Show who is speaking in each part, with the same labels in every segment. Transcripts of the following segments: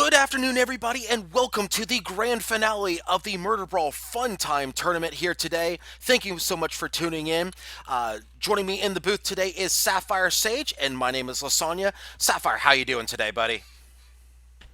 Speaker 1: Good afternoon, everybody, and welcome to the grand finale of the Murderbrawl Funtime tournament here today. Thank you so much for tuning in. Joining me in the booth today is Sapphire Sage, and my name is Lysanya. Sapphire, how you doing today, buddy?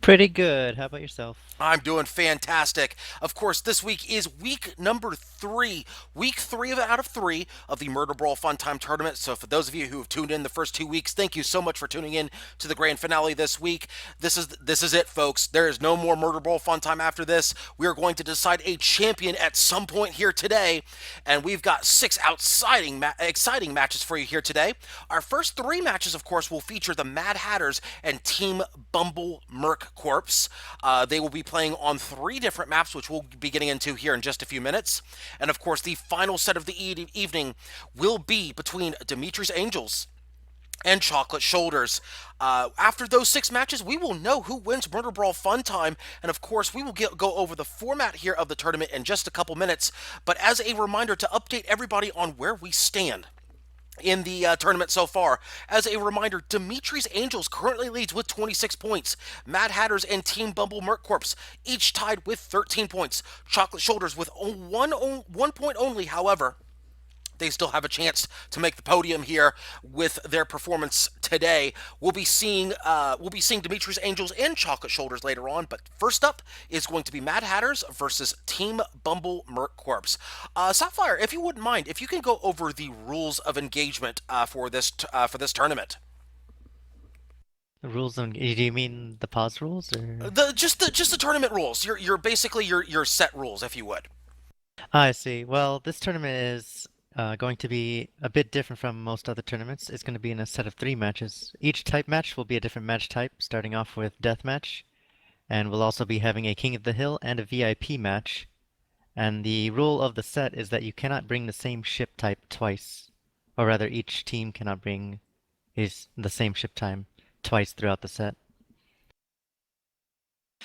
Speaker 2: Pretty good. How about yourself?
Speaker 1: I'm doing fantastic. Of course, this week is week number 3, week 3 out of 3 of the Murder Brawl Fun Time tournament. So, for those of you who have tuned in the first 2 weeks, thank you so much for tuning in to the grand finale this week. This is it, folks. There is no more Murder Brawl Fun Time after this. We are going to decide a champion at some point here today, and we've got 6 exciting matches for you here today. Our first 3 matches, of course, will feature the Mad Hatters and Team Bumble Merc Corpse. They will be playing on 3 different maps, which we'll be getting into here in just a few minutes. And of course, the final set of the evening will be between Dimitri's Angels and Chocolate Shoulders. After those 6 matches, we will know who wins Murder Brawl Fun Time, and of course, we will go over the format here of the tournament in just a couple minutes. But as a reminder to update everybody on where we stand in the tournament so far. As a reminder, Dimitri's Angels currently leads with 26 points. Mad Hatters and Team Bumble Merc Corps each tied with 13 points. Chocolate Shoulders with one point only, however. They still have a chance to make the podium here with their performance today. We'll be seeing Dimitri's Angels and Chocolate Shoulders later on, but first up is going to be Mad Hatters versus Team Bumble Merc Corps. Sapphire, if you wouldn't mind, if you can go over the rules of engagement for this tournament.
Speaker 2: The rules on, do you mean the pause rules or?
Speaker 1: The tournament rules. Your basically your set rules, if you would.
Speaker 2: I see. Well, this tournament is going to be a bit different from most other tournaments. It's going to be in a set of 3 matches. Each type match will be a different match type, starting off with deathmatch, and we'll also be having a King of the Hill and a VIP match. And the rule of the set is that you cannot bring the same ship type twice, or rather, each team cannot bring the same ship type twice throughout the set.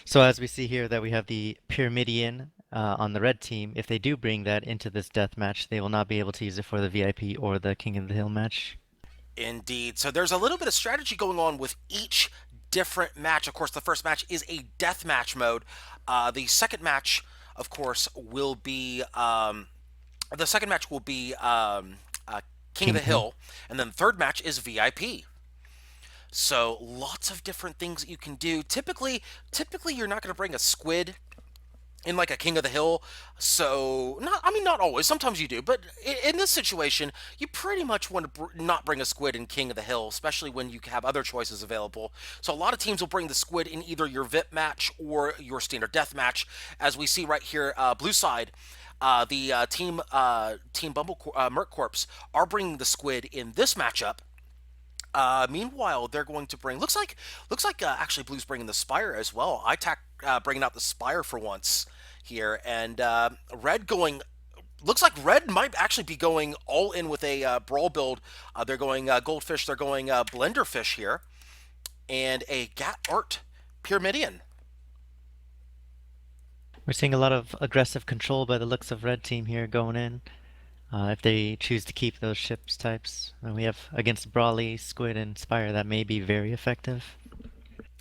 Speaker 2: So as we see here that we have the Pyramidian on the red team, if they do bring that into this death match, they will not be able to use it for the VIP or the King of the Hill match.
Speaker 1: Indeed. So there's a little bit of strategy going on with each different match. Of course, the first match is a death match mode. The second match, of course, will be King of
Speaker 2: King
Speaker 1: the
Speaker 2: of the Hill.
Speaker 1: Hill, and then the third match is VIP. So lots of different things that you can do. Typically, you're not going to bring a squid in like a King of the Hill. So not always. Sometimes you do, but in this situation, you pretty much want to not bring a squid in King of the Hill, especially when you have other choices available. So a lot of teams will bring the squid in either your VIP match or your standard death match, as we see right here. Blue side. The Team Merc Corps are bringing the squid in this matchup. Meanwhile, they're going to bring. Looks like actually Blue's bringing the Spire as well. Bringing out the Spire for once here, and Red going. Looks like Red might actually be going all in with a Brawl build. They're going Goldfish. They're going Blenderfish here, and a Gat Art Pyramidian.
Speaker 2: We're seeing a lot of aggressive control by the looks of red team here going in. If they choose to keep those ships types, and we have against Brawly, Squid, and Spire, that may be very effective.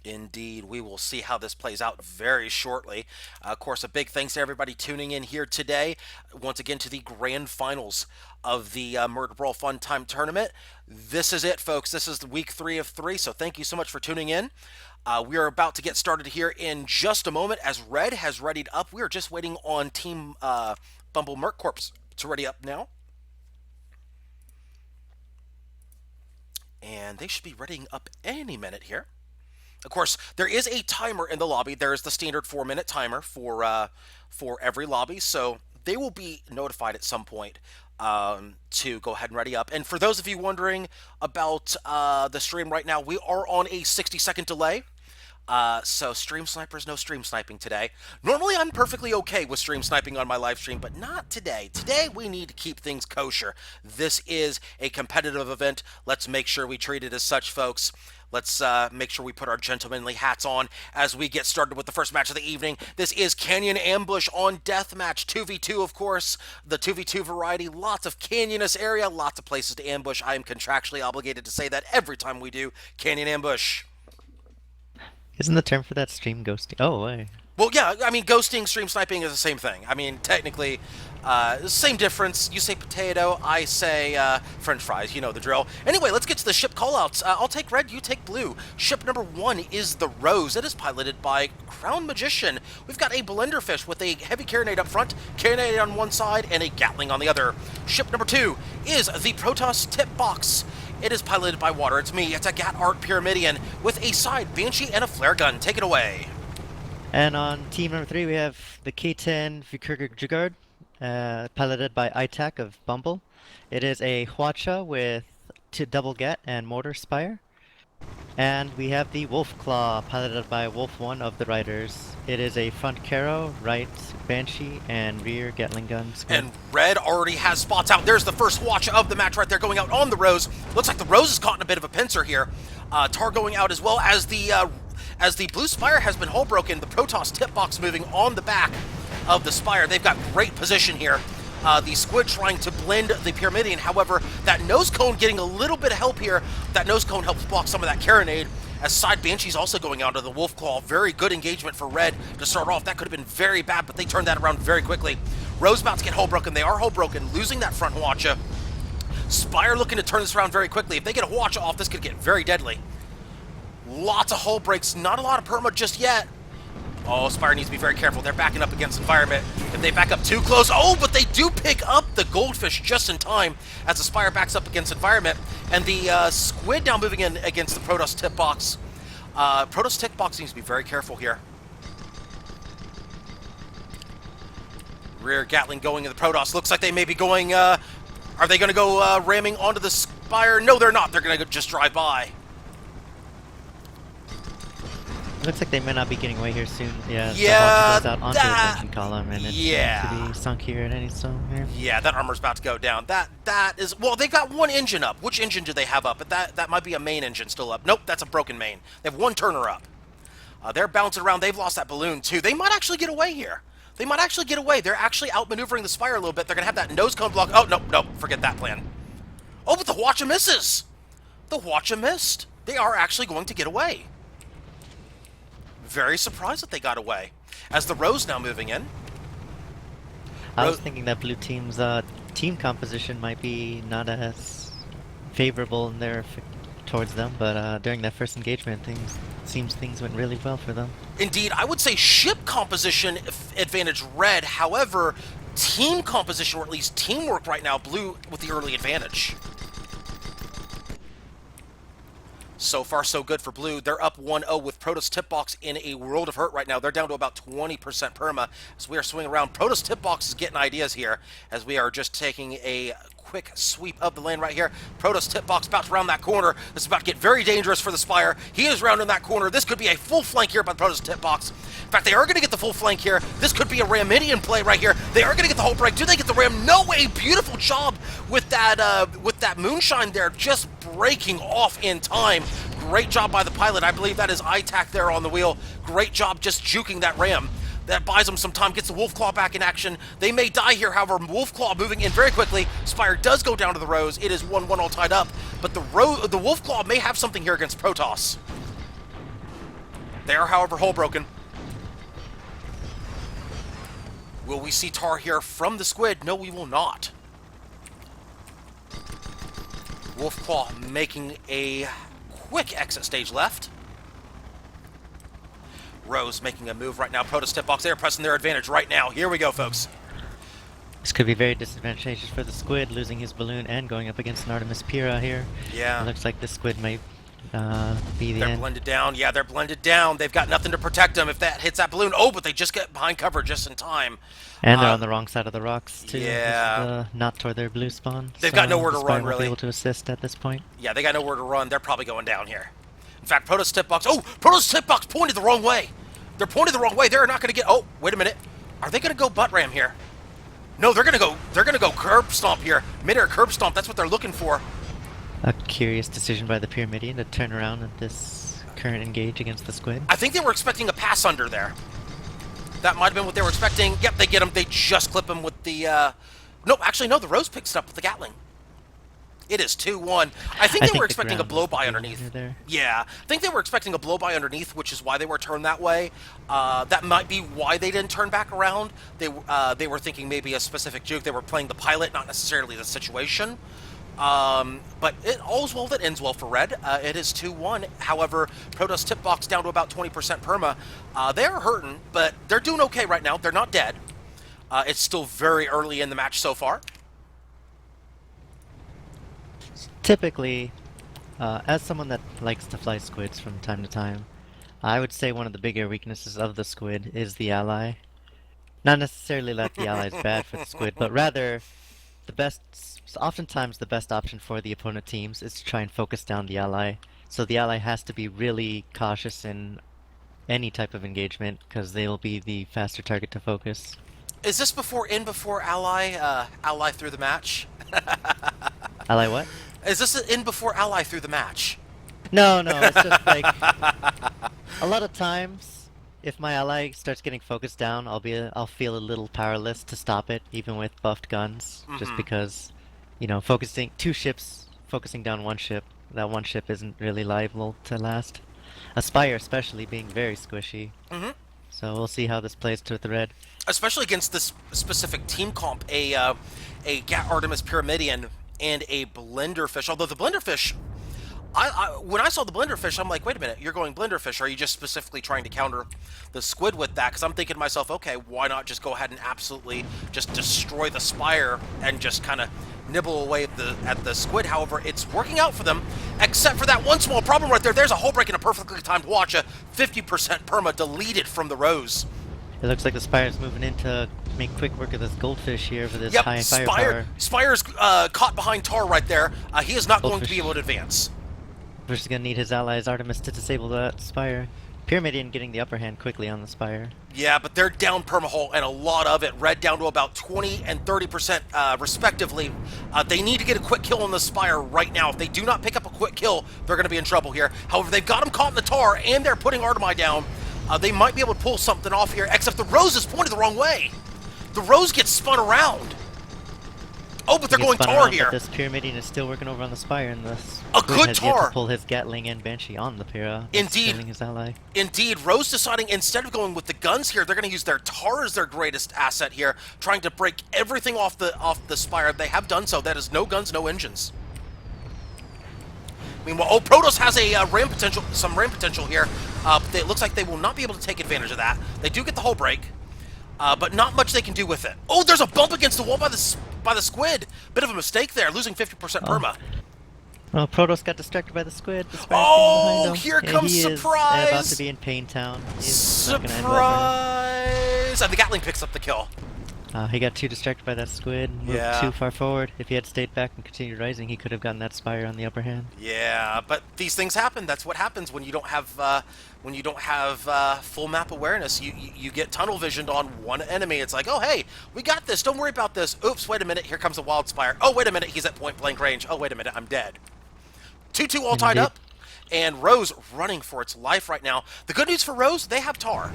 Speaker 1: Indeed, we will see how this plays out very shortly. Of course, a big thanks to everybody tuning in here today. Once again, to the grand finals of the Murder Brawl Fun Time tournament. This is it, folks. This is the week 3 of 3. So thank you so much for tuning in. We are about to get started here in just a moment as Red has readied up. We are just waiting on Team Bumble Merc Corps to ready up now. And they should be readying up any minute here. Of course, there is a timer in the lobby. There is the standard 4-minute timer for every lobby, so they will be notified at some point to go ahead and ready up. And for those of you wondering about the stream right now, we are on a 60-second delay. So stream snipers, no stream sniping today. Normally I'm perfectly okay with stream sniping on my live stream, but not today. Today we need to keep things kosher. This is a competitive event. Let's make sure we treat it as such, folks. Let's make sure we put our gentlemanly hats on as we get started with the first match of the evening. This is Canyon Ambush on Deathmatch 2v2, of course. The 2v2 variety, lots of canyonous area, lots of places to ambush. I am contractually obligated to say that every time we do Canyon Ambush.
Speaker 2: Isn't the term for that stream ghosting? Oh, wait.
Speaker 1: Well, yeah, I mean, ghosting, stream sniping is the same thing. I mean, technically, same difference. You say potato, I say French fries. You know the drill. Anyway, let's get to the ship callouts. I'll take red, you take blue. Ship number 1 is the Rose. It is piloted by Crown Magician. We've got a Blenderfish with a heavy carronade up front, carronade on one side, and a Gatling on the other. Ship number 2 is the Protoss Tip Box. It is piloted by Water. It's me. It's a Gat Art Pyramidian with a side Banshee and a flare gun. Take it away.
Speaker 2: And on team number 3, we have the K-10 Vikurga Jugard, piloted by ITAC of Bumble. It is a Hwacha with double Gat and Mortar Spire. And we have the Wolf Claw, piloted by Wolf 1 of the Riders. It is a front Caro, right Banshee, and rear Gatling gun squad.
Speaker 1: And red already has spots out. There's the first watch of the match right there going out on the Rose. Looks like the Rose is caught in a bit of a pincer here. Tar going out as well as the Blue Spire has been hull broken. The Protoss tip box moving on the back of the Spire. They've got great position here. The Squid trying to blend the Pyramidian. However, that nose cone getting a little bit of help here. That nose cone helps block some of that carronade. As side Banshee's also going out of the Wolf Claw. Very good engagement for red to start off. That could have been very bad, but they turned that around very quickly. Rose about to get hull broken. They are hull broken, losing that front Hwacha. Spire looking to turn this around very quickly. If they get a Hwacha off, this could get very deadly. Lots of hull breaks. Not a lot of perma just yet. Oh, Spire needs to be very careful. They're backing up against environment. If they back up too close, oh, but they do pick up the Goldfish just in time as the Spire backs up against environment. And the Squid now moving in against the Protoss tip box. Protoss tip box needs to be very careful here. Rear Gatling going in the Protoss. Looks like they may be going, are they going to go ramming onto the Spire? No, they're not. They're going to just drive by.
Speaker 2: Looks like they may not be getting away here soon. Yeah,
Speaker 1: Yeah,
Speaker 2: the goes out onto the dungeon column, and it's going to be sunk here at any zone here.
Speaker 1: Yeah, that armor's about to go down. That is, well, they've got one engine up. Which engine do they have up? But that might be a main engine still up. Nope, that's a broken main. They have one turner up. They're bouncing around. They've lost that balloon too. They might actually get away here. They might actually get away. They're actually outmaneuvering the Spire a little bit. They're gonna have that nose cone block. Oh, nope, forget that plan. Oh, but the Hwacha misses. The Hwacha missed. They are actually going to get away. Very surprised that they got away. As the Rose now moving in.
Speaker 2: I was thinking that blue team's team composition might be not as favorable in their towards them, but during that first engagement, things went really well for them.
Speaker 1: Indeed, I would say ship composition advantage red. However, team composition, or at least teamwork right now, blue with the early advantage. So far, so good for blue. They're up 1-0 with Protoss Tip Box in a world of hurt right now. They're down to about 20% perma as we are swinging around. Protoss Tip Box is getting ideas here as we are just taking a quick sweep of the lane right here. Protoss Tip Box about to round that corner. This is about to get very dangerous for the Spire. He is rounding that corner. This could be a full flank here by the Protoss Tip Box. In fact, they are going to get the full flank here. This could be a Ramidian play right here. They are going to get the whole break. Do they get the Ram? No way! Beautiful job with that Moonshine there, just breaking off in time. Great job by the pilot. I believe that is ITAC there on the wheel. Great job just juking that Ram. That buys them some time, gets the Wolf Claw back in action. They may die here, however, Wolf Claw moving in very quickly. Spire does go down to the Rose. It is 1-1 all tied up, but the Wolf Claw may have something here against Protoss. They are, however, hull broken. Will we see Tar here from the Squid? No, we will not. Wolf Claw making a quick exit stage left. Rose making a move right now. Protoss Tip Box, they are pressing their advantage right now. Here we go, folks.
Speaker 2: This could be very disadvantageous for the Squid, losing his balloon and going up against an Artemis Pira here.
Speaker 1: Yeah.
Speaker 2: It looks like the Squid may be the
Speaker 1: They're
Speaker 2: end.
Speaker 1: blended down. Yeah, they're blended down. They've got nothing to protect them if that hits that balloon. Oh, but they just get behind cover just in time.
Speaker 2: And they're on the wrong side of the rocks, too.
Speaker 1: Yeah.
Speaker 2: This is, not toward their blue spawn.
Speaker 1: They've got nowhere to
Speaker 2: the Spire
Speaker 1: run,
Speaker 2: won't
Speaker 1: really.
Speaker 2: be able to assist at this point.
Speaker 1: Yeah, they got nowhere to run. They're probably going down here. In fact, Protoss Tip Box. Oh, Protoss Tip Box pointed the wrong way. They're pointed the wrong way. They're not going to get. Oh, wait a minute. Are they going to go butt ram here? No, they're going to go. They're going to go curb stomp here. Mid-air curb stomp. That's what they're looking for.
Speaker 2: A curious decision by the Pyramidian to turn around at this current engage against the Squid.
Speaker 1: I think they were expecting a pass under there. That might have been what they were expecting. Yep, they get him. They just clip him with the. No, actually, no. The Rose picks it up with the Gatling. It is 2-1. I think
Speaker 2: I
Speaker 1: they were
Speaker 2: think the
Speaker 1: expecting a
Speaker 2: ground was the
Speaker 1: blow-by
Speaker 2: game
Speaker 1: underneath.
Speaker 2: there.
Speaker 1: Yeah, I think they were expecting a blow-by underneath, which is why they were turned that way. That might be why they didn't turn back around. They were thinking maybe a specific juke. They were playing the pilot, not necessarily the situation. But all's well that ends well for Red. It is 2-1. However, Protoss tip box down to about 20% perma. They are hurting, but they're doing okay right now. They're not dead. It's still very early in the match so far.
Speaker 2: Typically, as someone that likes to fly squids from time to time, I would say one of the bigger weaknesses of the squid is the ally. Not necessarily that the ally is bad for the squid, but rather oftentimes the best option for the opponent teams is to try and focus down the ally. So the ally has to be really cautious in any type of engagement because they will be the faster target to focus.
Speaker 1: Is this before ally, ally through the match?
Speaker 2: Ally what?
Speaker 1: Is this an in before ally through the match?
Speaker 2: No, it's just like a lot of times if my ally starts getting focused down, I'll feel a little powerless to stop it, even with buffed guns, just because, focusing two ships, focusing down one ship, that one ship isn't really liable to last. A Spire especially being very squishy. So we'll see how this plays to the red.
Speaker 1: Especially against this specific team comp, a Gat Artemis Pyramidian and a Blenderfish. Although the Blenderfish, when I saw the Blenderfish, I'm like, wait a minute, you're going Blenderfish. Are you just specifically trying to counter the squid with that? Because I'm thinking to myself, okay, why not just go ahead and absolutely just destroy the Spire and just kind of nibble away at the squid. However, it's working out for them, except for that one small problem right there. There's a hull break and a perfectly timed watch. A 50% perma deleted from the Rose.
Speaker 2: It looks like the Spire's moving in to make quick work of this Goldfish here for this high firepower.
Speaker 1: Spire's caught behind Tar right there. He is not going to be able to advance.
Speaker 2: Goldfish is going to need his allies Artemis to disable that Spire. Pyramidian getting the upper hand quickly on the Spire.
Speaker 1: Yeah, but they're down permahull and a lot of it. Red down to about 20 and 30% respectively. They need to get a quick kill on the Spire right now. If they do not pick up a quick kill, they're going to be in trouble here. However, they've got him caught in the Tar and they're putting Artemi down. They might be able to pull something off here, except the Rose is pointed the wrong way. The Rose gets spun around. Oh, but they're going Tar here.
Speaker 2: But this Pyramidian is still working over on the Spire, and the
Speaker 1: a good
Speaker 2: has
Speaker 1: Tar.
Speaker 2: Yet to pull his Gatling and Banshee on the Pyra.
Speaker 1: Indeed.
Speaker 2: His ally.
Speaker 1: Indeed. Rose deciding instead of going with the guns here, they're going to use their Tar as their greatest asset here, trying to break everything off the Spire. They have done so. That is no guns, no engines. Meanwhile, Protoss has a ram potential, some ram potential here. It looks like they will not be able to take advantage of that. They do get the hull break, but not much they can do with it. Oh, there's a bump against the wall by the squid. Bit of a mistake there, losing 50% perma.
Speaker 2: Well, Protoss got distracted by the squid.
Speaker 1: Oh, here comes
Speaker 2: he
Speaker 1: surprise!
Speaker 2: Is about to be in Pain Town.
Speaker 1: Surprise! And the Gatling picks up the kill.
Speaker 2: He got too distracted by that squid, moved too far forward. If he had stayed back and continued rising, he could have gotten that Spire on the upper hand.
Speaker 1: Yeah, but these things happen. That's what happens when you don't have full map awareness. You get tunnel visioned on one enemy. It's like, oh hey, we got this. Don't worry about this. Oops, wait a minute. Here comes a wild Spire. Oh wait a minute. He's at point blank range. Oh wait a minute. I'm dead. 2-2 all tied up, and Rose running for its life right now. The good news for Rose, they have Tar.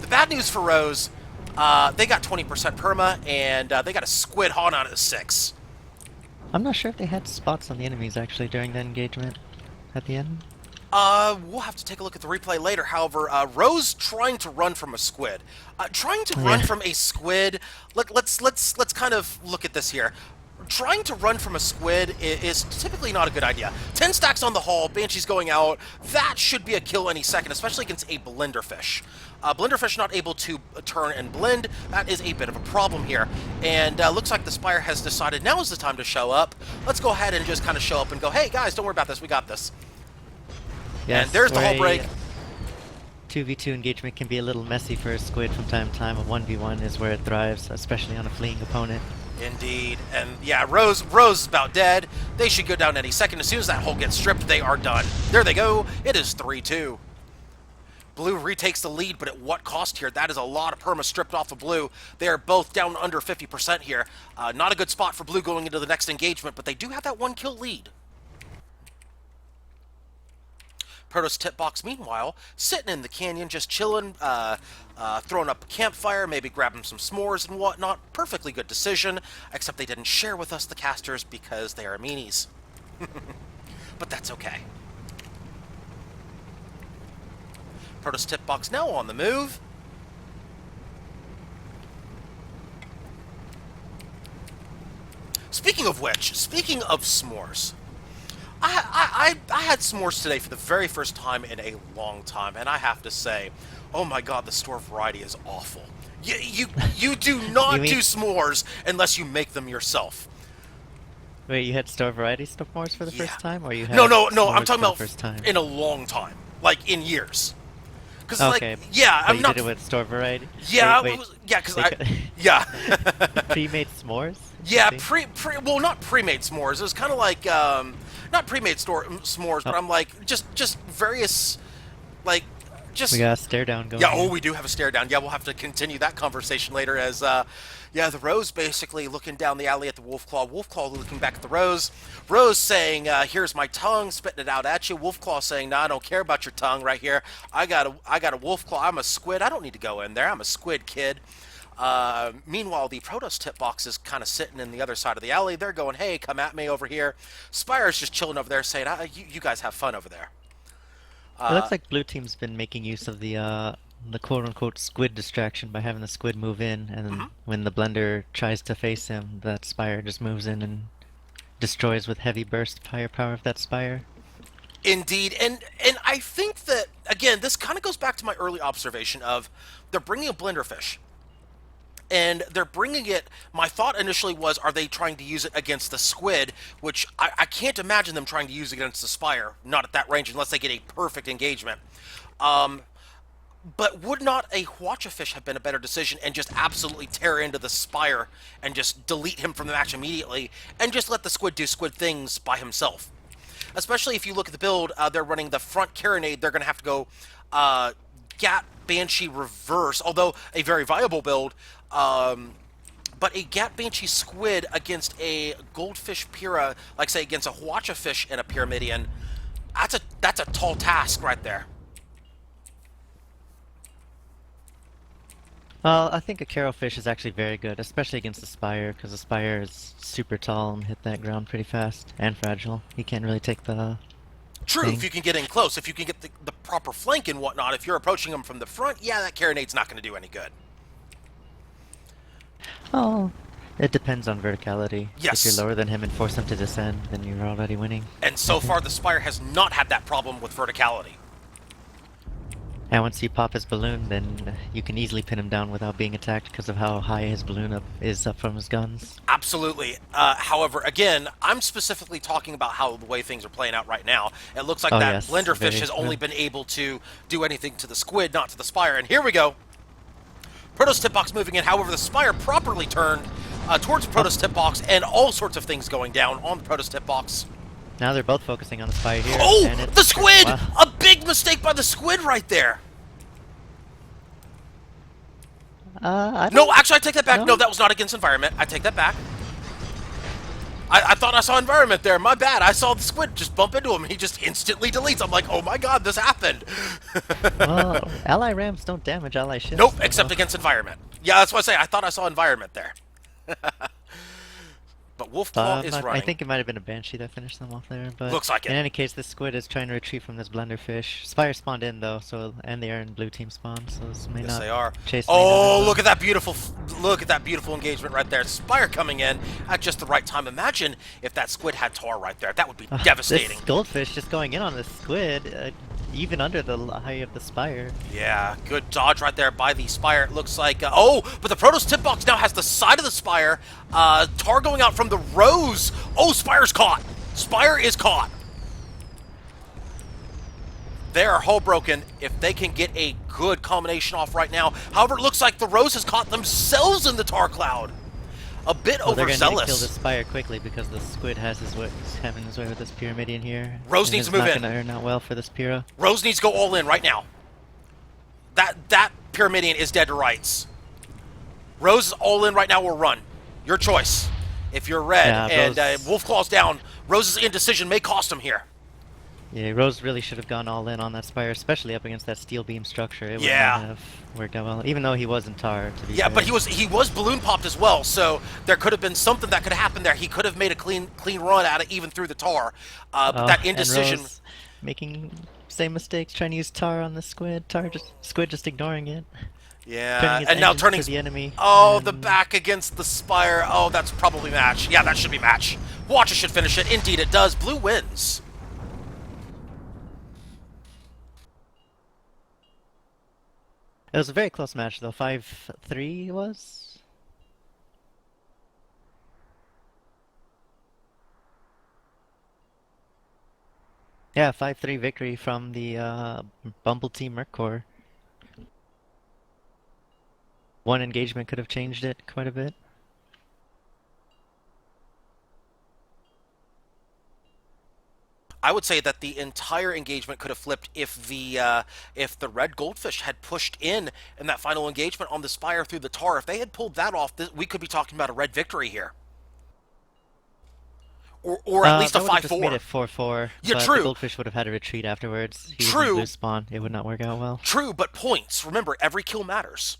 Speaker 1: The bad news for Rose. They got 20% perma, and they got a squid hauling out at 6.
Speaker 2: I'm not sure if they had spots on the enemies, actually, during that engagement at the end.
Speaker 1: We'll have to take a look at the replay later. However, Rose trying to run from a squid. Trying to run from a squid... Let's kind of look at this here. Trying to run from a squid is typically not a good idea. 10 stacks on the hull, Banshee's going out. That should be a kill any second, especially against a Blenderfish. Blenderfish not able to turn and blend. That is a bit of a problem here. And looks like the Spire has decided now is the time to show up. Let's go ahead and just kind of show up and go, hey guys, don't worry about this, we got this.
Speaker 2: Yes,
Speaker 1: and there's the hull break.
Speaker 2: 2v2 engagement can be a little messy for a squid from time to time. A 1v1 is where it thrives, especially on a fleeing opponent.
Speaker 1: Indeed. And yeah, Rose is about dead. They should go down any second. As soon as that hull gets stripped, they are done. There they go. It is 3-2. Blue retakes the lead, but at what cost here? That is a lot of perma stripped off of Blue. They are both down under 50% here. Not a good spot for Blue going into the next engagement, but they do have that 1 kill lead. Protoss tip box, meanwhile, sitting in the canyon, just chilling, throwing up a campfire, maybe grabbing some s'mores and whatnot. Perfectly good decision, except they didn't share with us, the casters, because they are meanies. But that's okay. Protoss tip box now on the move. Speaking of which, speaking of s'mores, I had s'mores today for the very first time in a long time, and I have to say, oh my god, the store variety is awful. You do not
Speaker 2: You mean-
Speaker 1: do s'mores unless you make them yourself.
Speaker 2: Wait, you had store variety s'mores for the
Speaker 1: Yeah.
Speaker 2: first time, or you had
Speaker 1: No, I'm
Speaker 2: s'mores
Speaker 1: talking
Speaker 2: for the
Speaker 1: about
Speaker 2: first time?
Speaker 1: in a long time, like in years. Because
Speaker 2: Okay,
Speaker 1: like, yeah,
Speaker 2: but
Speaker 1: I'm
Speaker 2: you
Speaker 1: not.
Speaker 2: did it with store variety.
Speaker 1: Yeah,
Speaker 2: Wait,
Speaker 1: yeah, because
Speaker 2: they
Speaker 1: I,
Speaker 2: could-
Speaker 1: yeah.
Speaker 2: pre-made s'mores.
Speaker 1: Yeah,
Speaker 2: I see.
Speaker 1: well, not pre-made s'mores. It was kind of like not pre-made s'mores, but
Speaker 2: Oh.
Speaker 1: I'm like just various, like just
Speaker 2: We got a stare down going.
Speaker 1: yeah.
Speaker 2: here.
Speaker 1: Oh, we do have a stare down. Yeah, we'll have to continue that conversation later. As yeah, the Rose basically looking down the alley at the Wolfclaw. Wolfclaw looking back at the Rose. Rose saying, "Here's my tongue," spitting it out at you. Wolfclaw saying, "No, I don't care about your tongue right here. I got a Wolfclaw. I'm a squid. I don't need to go in there. I'm a squid kid." Meanwhile, the Protoss tip box is kind of sitting in the other side of the alley. They're going, "Hey, come at me over here." Spire's just chilling over there, saying, "You guys have fun over there."
Speaker 2: It looks like blue team's been making use of the quote-unquote squid distraction by having the squid move in, and then when the blender tries to face him, that spire just moves in and destroys with heavy burst firepower of that spire.
Speaker 1: Indeed, and I think that again, this kind of goes back to my early observation of they're bringing a blenderfish, and they're bringing it. My thought initially was, are they trying to use it against the squid? Which I can't imagine them trying to use against the spire, not at that range, unless they get a perfect engagement. But would not a Hwachafish have been a better decision and just absolutely tear into the spire and just delete him from the match immediately and just let the squid do squid things by himself? Especially if you look at the build, they're running the front carronade. They're going to have to go Gat Banshee reverse, although a very viable build. But a Gat Banshee squid against a Goldfish Pira, like say against a Hwachafish and a Pyramidian, that's a tall task right there.
Speaker 2: Well, I think a Carrowfish is actually very good, especially against the Spire, because the Spire is super tall and hit that ground pretty fast and fragile. He can't really take the
Speaker 1: True,
Speaker 2: thing.
Speaker 1: if you can get in close, if you can get the proper flank and whatnot, if you're approaching him from the front, yeah, that carronade's not going to do any good.
Speaker 2: Oh, it depends on verticality.
Speaker 1: Yes.
Speaker 2: If you're lower than him and force him to descend, then you're already winning.
Speaker 1: And so far, the Spire has not had that problem with verticality.
Speaker 2: And once you pop his balloon, then you can easily pin him down without being attacked because of how high his balloon is up from his guns.
Speaker 1: Absolutely. However, again, I'm specifically talking about how the way things are playing out right now. It looks like
Speaker 2: Oh,
Speaker 1: that
Speaker 2: yes,
Speaker 1: Blenderfish
Speaker 2: very
Speaker 1: has only
Speaker 2: true.
Speaker 1: been able to do anything to the squid, not to the Spire. And here we go. Protoss tip box moving in. However, the Spire properly turned towards Protoss tip box, and all sorts of things going down on the Protoss tip box.
Speaker 2: Now they're both focusing on the Spire here.
Speaker 1: Oh,
Speaker 2: and it's-
Speaker 1: the squid!
Speaker 2: Wow.
Speaker 1: A big mistake by the squid right there.
Speaker 2: I don't...
Speaker 1: No, actually, I take that back. No,
Speaker 2: No?
Speaker 1: that was not against environment. I take that back. I thought I saw environment there. My bad. I saw the squid just bump into him. He just instantly deletes. I'm like, oh my god, this happened.
Speaker 2: Well, ally rams don't damage ally ships.
Speaker 1: Nope,
Speaker 2: so-
Speaker 1: except against environment. Yeah, that's what I say. I thought I saw environment there. But Wolfclaw is running.
Speaker 2: I think it might have been a Banshee that finished them off there, but
Speaker 1: Looks like it.
Speaker 2: in any case, this squid is trying to retreat from this Blenderfish. Spire spawned in though, and they are in blue team spawn, so this may
Speaker 1: Yes,
Speaker 2: not
Speaker 1: they are.
Speaker 2: chase.
Speaker 1: Oh, look at that beautiful, engagement right there. Spire coming in at just the right time. Imagine if that squid had tar right there. That would be devastating.
Speaker 2: This goldfish just going in on this squid, even under the height of the Spire.
Speaker 1: Yeah, good dodge right there by the Spire. It looks like... oh, but the Protoss tip box now has the side of the Spire. Tar going out from the Rose. Oh, Spire's caught. Spire is caught. They are hull broken if they can get a good combination off right now. However, it looks like the Rose has caught themselves in the tar cloud. A bit
Speaker 2: Well, they're going to kill
Speaker 1: overzealous.
Speaker 2: the Spire quickly because the squid has his way, is having his way with this Pyramidian here.
Speaker 1: Rose
Speaker 2: and
Speaker 1: needs
Speaker 2: it's
Speaker 1: to move
Speaker 2: not
Speaker 1: in.
Speaker 2: going to turn out well for this Pyra.
Speaker 1: Rose needs to go all in right now. That Pyramidian is dead to rights. Rose is all in right now or run. Your choice. If you're red
Speaker 2: Yeah,
Speaker 1: and
Speaker 2: Rose-
Speaker 1: Wolfclaw's down, Rose's indecision may cost him here.
Speaker 2: Yeah, Rose really should have gone all in on that Spire, especially up against that steel beam structure. It would not
Speaker 1: Yeah.
Speaker 2: have worked out well, even though he was in tar, to be
Speaker 1: Yeah, but
Speaker 2: fair.
Speaker 1: he was balloon popped as well, so there could have been something that could have happened there. He could have made a clean run at it even through the tar. But that
Speaker 2: And
Speaker 1: indecision.
Speaker 2: Rose making same mistakes, trying to use tar on the squid just ignoring it, turning
Speaker 1: Yeah,
Speaker 2: his
Speaker 1: and now
Speaker 2: engines
Speaker 1: turning.
Speaker 2: to the enemy,
Speaker 1: Oh, the
Speaker 2: and
Speaker 1: back against the spire. Oh, that's probably match. Yeah, that should be match. Watcher should finish it. Indeed, it does. Blue wins.
Speaker 2: it was a very close match though. 5-3 was. Yeah, 5-3 victory from the Bumble Team Merc Corps. One engagement could have changed it quite a bit.
Speaker 1: I would say that the entire engagement could have flipped if the red goldfish had pushed in that final engagement on the spire through the tar. If they had pulled that off, we could be talking about a red victory here, or at least a
Speaker 2: That would have
Speaker 1: five
Speaker 2: just made
Speaker 1: four.
Speaker 2: it 4-4,
Speaker 1: Yeah,
Speaker 2: but the
Speaker 1: true,
Speaker 2: Goldfish would have had to retreat afterwards. He was in blue
Speaker 1: true,
Speaker 2: spawn. It would not work out well.
Speaker 1: true. But points. Remember, every kill matters.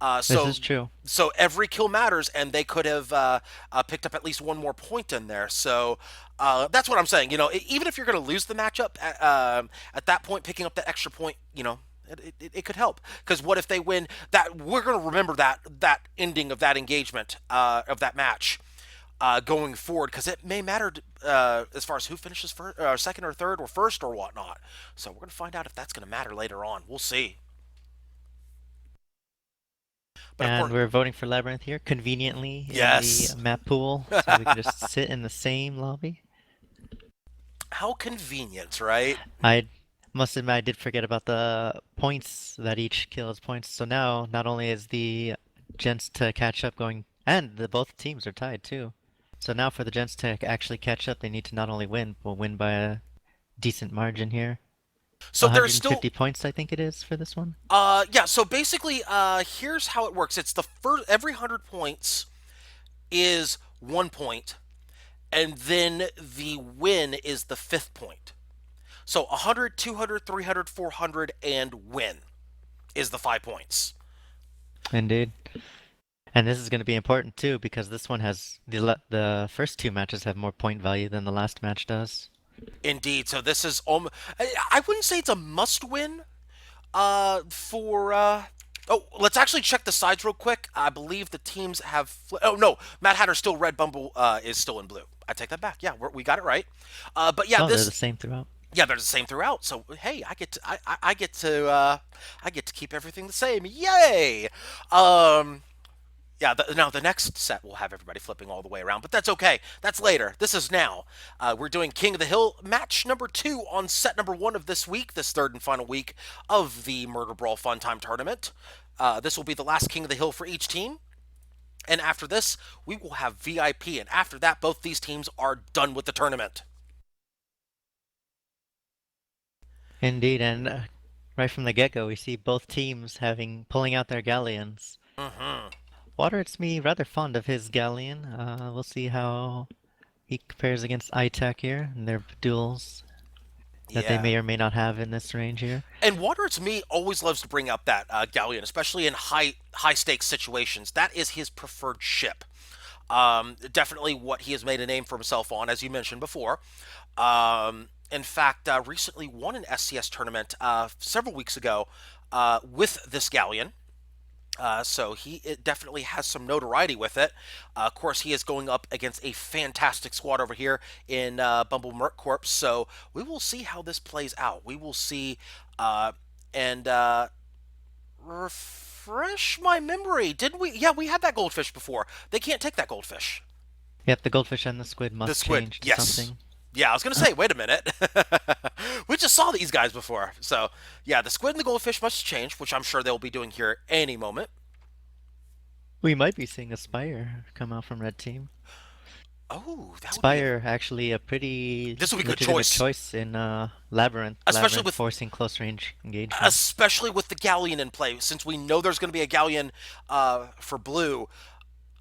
Speaker 1: Uh,
Speaker 2: This
Speaker 1: so
Speaker 2: is true.
Speaker 1: so every kill matters, and they could have picked up at least one more point in there. So that's what I'm saying. Even if you're going to lose the matchup at that point, picking up that extra point, it could help. Because what if they win? That we're going to remember that ending of that engagement of that match. Going forward, because it may matter as far as who finishes first, second or third, or first or whatnot. So we're going to find out if that's going to matter later on. We'll see. But of
Speaker 2: And
Speaker 1: course,
Speaker 2: we're voting for Labyrinth here, conveniently in the
Speaker 1: yes.
Speaker 2: map pool, so we can just sit in the same lobby.
Speaker 1: How convenient, right?
Speaker 2: I must admit I did forget about the points that each kill is points. So now not only is the gents to catch up going, and both teams are tied too. So now for the gents to actually catch up, they need to not only win, but win by a decent margin here.
Speaker 1: So there's still
Speaker 2: 150 points, I think it is for this one.
Speaker 1: yeah, so basically here's how it works. It's the first every 100 points is 1 point, and then the win is the fifth point. So 100, 200, 300, 400 and win is the 5 points.
Speaker 2: Indeed. And this is going to be important too because this one has the first two matches have more point value than the last match does.
Speaker 1: Indeed. So this is I wouldn't say it's a must win for oh, let's actually check the sides real quick. I believe the teams have. Oh no, Mad Hatter still red. Bumble is still in blue. I take that back. Yeah, we got it right. But yeah,
Speaker 2: Oh, they're the
Speaker 1: this.
Speaker 2: same throughout.
Speaker 1: Yeah, they're the same throughout. So hey, I get to keep everything the same. Yay! Um, yeah. Now the next set will have everybody flipping all the way around, but that's okay. That's later. This is now. We're doing King of the Hill match number 2 on set number 1 of this week, this third and final week of the Murderbrawl Funtime tournament. This will be the last King of the Hill for each team. And after this, we will have VIP. And after that, both these teams are done with the tournament.
Speaker 2: Indeed, and right from the get-go, we see both teams pulling out their galleons.
Speaker 1: Mm-hmm.
Speaker 2: Water, it's me rather fond of his galleon. We'll see how he compares against ITAC here and their duels that they
Speaker 1: Yeah.
Speaker 2: may or may not have in this range here.
Speaker 1: And Water to me always loves to bring up that galleon, especially in high stakes situations. That is his preferred ship. Definitely what he has made a name for himself on, as you mentioned before. In fact, recently won an SCS tournament several weeks ago with this galleon. So it definitely has some notoriety with it. Of course, he is going up against a fantastic squad over here in Bumble Merc Corp. So we will see how this plays out. We will see. And refresh my memory. Didn't we? Yeah, we had that goldfish before. They can't take that goldfish.
Speaker 2: Yep, the goldfish and the squid
Speaker 1: The
Speaker 2: must
Speaker 1: squid,
Speaker 2: change to
Speaker 1: yes.
Speaker 2: something.
Speaker 1: Yeah, I was gonna say, wait a minute. We just saw these guys before. So, yeah, the squid and the goldfish must change, which I'm sure they'll be doing here any moment.
Speaker 2: We might be seeing a Spire come out from Red Team.
Speaker 1: Oh, that would be
Speaker 2: Spire actually a pretty
Speaker 1: this would be a good
Speaker 2: legitimate
Speaker 1: choice.
Speaker 2: choice in Labyrinth.
Speaker 1: Especially
Speaker 2: Labyrinth
Speaker 1: with
Speaker 2: forcing close range engagement.
Speaker 1: especially with the galleon in play, since we know there's going to be a galleon for blue.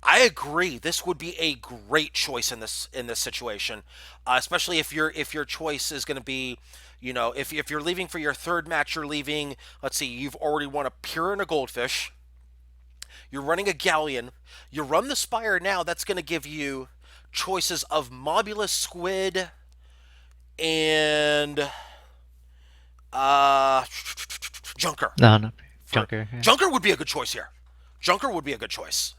Speaker 1: I agree. This would be a great choice in this situation, especially if your choice is going to be, if you're leaving for your third match, you're leaving. Let's see, you've already won a pure and a goldfish. You're running a galleon. You run the spire now. That's going to give you choices of mobulus squid and uh, junker.
Speaker 2: No, no,
Speaker 1: For
Speaker 2: Junker. Yeah.
Speaker 1: junker would be a good choice here. Junker would be a good choice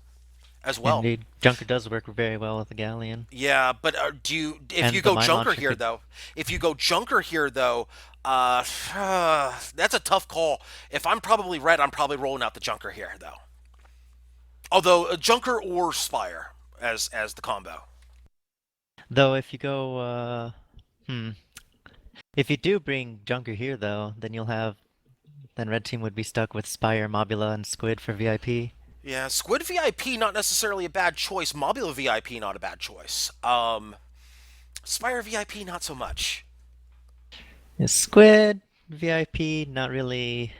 Speaker 1: as well.
Speaker 2: Indeed, Junker does work very well with the Galleon
Speaker 1: Yeah, but if you
Speaker 2: and the
Speaker 1: go
Speaker 2: mine
Speaker 1: Junker
Speaker 2: launcher
Speaker 1: here
Speaker 2: could.
Speaker 1: though, if you go Junker here though, uh, that's a tough call. If I'm probably red, I'm probably rolling out the Junker here though. Although Junker or Spire as the combo.
Speaker 2: Though if you go, if you do bring Junker here though, then red team would be stuck with Spire, Mobula, and Squid for VIP.
Speaker 1: Yeah, Squid VIP not necessarily a bad choice. Mobula VIP not a bad choice. Spire VIP not so much.
Speaker 2: Yeah, Squid VIP not really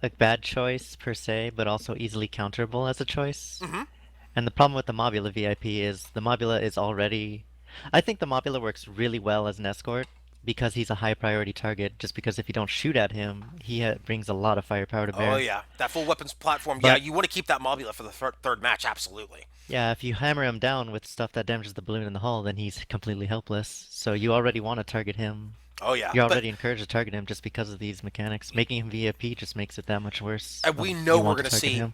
Speaker 2: a bad choice per se, but also easily counterable as a choice.
Speaker 1: Hmm.
Speaker 2: And the problem with the Mobula VIP is the Mobula is already. I think the Mobula works really well as an escort because he's a high priority target. Just because if you don't shoot at him, brings a lot of firepower to
Speaker 1: Oh
Speaker 2: bear.
Speaker 1: yeah, that full weapons platform. Yeah,
Speaker 2: But
Speaker 1: you want to keep that Mobula for the third match. Absolutely.
Speaker 2: yeah, if you hammer him down with stuff that damages the balloon in the hull, then he's completely helpless. So you already want to target him.
Speaker 1: Oh yeah,
Speaker 2: You're
Speaker 1: but
Speaker 2: already encouraged to target him just because of these mechanics. Making him VIP just makes it that much worse
Speaker 1: and we
Speaker 2: when
Speaker 1: know
Speaker 2: you
Speaker 1: we're
Speaker 2: want to
Speaker 1: gonna
Speaker 2: target
Speaker 1: see,
Speaker 2: him.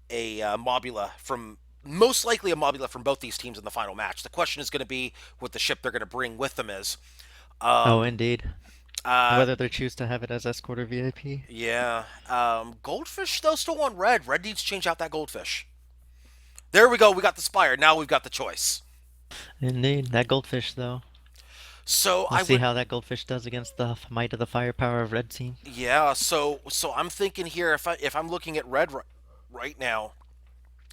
Speaker 1: a Mobula from most likely a Mobula from both these teams in the final match. The question is going to be what the ship they're going to bring with them is.
Speaker 2: Oh,
Speaker 1: Um,
Speaker 2: indeed.
Speaker 1: uh,
Speaker 2: Whether they choose to have it as escort or VIP.
Speaker 1: yeah. Goldfish though still on red. Red needs to change out that goldfish. There we go. We got the spire. Now we've got the choice.
Speaker 2: Indeed. That goldfish, though.
Speaker 1: So
Speaker 2: We'll
Speaker 1: I
Speaker 2: see
Speaker 1: would,
Speaker 2: how that goldfish does against the might of the firepower of red team.
Speaker 1: yeah. So I'm thinking here if I'm looking at red right now.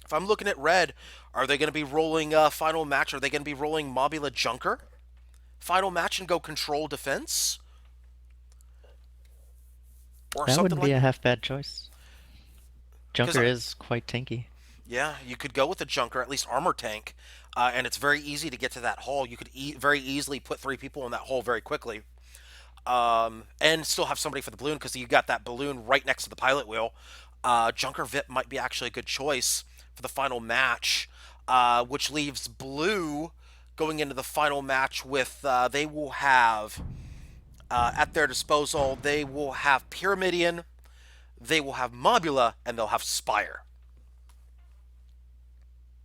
Speaker 1: If I'm looking at red, are they going to be rolling final match? Are they going to be rolling Mobula Junker final match and go control defense or
Speaker 2: That
Speaker 1: something
Speaker 2: wouldn't be
Speaker 1: like
Speaker 2: a
Speaker 1: that?
Speaker 2: half bad choice.
Speaker 1: Because
Speaker 2: Junker is quite tanky.
Speaker 1: yeah, you could go with a Junker, at least armor tank, and it's very easy to get to that hull. You could very easily put three people in that hull very quickly, and still have somebody for the balloon because you got that balloon right next to the pilot wheel. Junker VIP might be actually a good choice for the final match, which leaves Blue going into the final match with they will have at their disposal they will have Pyramidion, they will have Mobula, and they'll have Spire.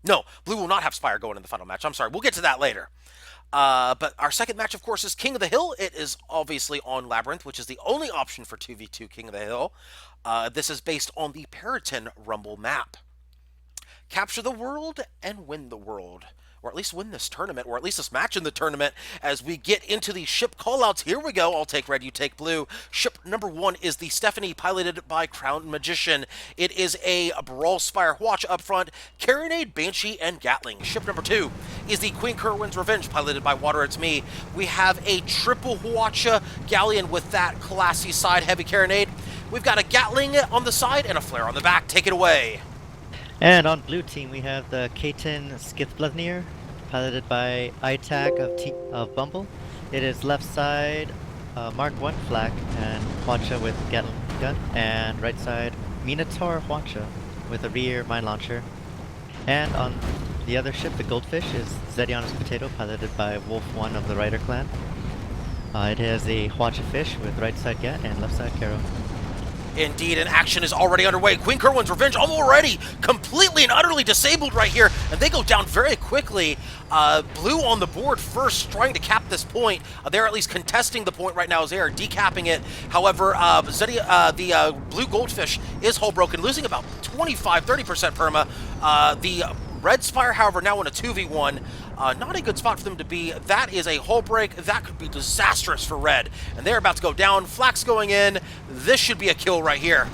Speaker 1: No, Blue will not have Spire going in the final match. I'm sorry, we'll get to that later. But our second match, of course, is King of the Hill. It is obviously on Labyrinth, which is the only option for 2v2 King of the Hill. This is based on the Periton Rumble map. Capture the world and win the world. Or at least win this tournament, or at least this match in the tournament as we get into the ship callouts. Here we go. I'll take red, you take blue. Ship number one is the Stephanie, piloted by Crown Magician. It is a Brawl Spire watch up front, Carronade, Banshee, and Gatling. Ship number two is the Queen Kerwin's Revenge, piloted by Water It's Me. We have a triple Hwacha Galleon with that classy side heavy Carronade. We've got a Gatling on the side and a Flare on the back. Take it away.
Speaker 2: And on blue team, we have the Kaiten Skithbladnir, piloted by ITAC of Bumble. It is left side Mark 1 flak and Hwacha with Gatling gun, and right side Minotaur Hwacha with a rear mine launcher. And on the other ship, the Goldfish, is Zedion's Potato, piloted by Wolf 1 of the Rider clan. It has a Hwacha fish with right side Gat and left side Caro.
Speaker 1: Indeed, and action is already underway. Queen Kerwin's Revenge already completely and utterly disabled right here, and they go down very quickly. Blue on the board first, trying to cap this point. They're at least contesting the point right now as they are decapping it. However, the Blue Goldfish is hull broken, losing about 25-30% perma. The Red Spire, however, now in a 2v1. Not a good spot for them to be. That is a hull break. That could be disastrous for Red. And they're about to go down. Flak's going in. This should be a kill right here.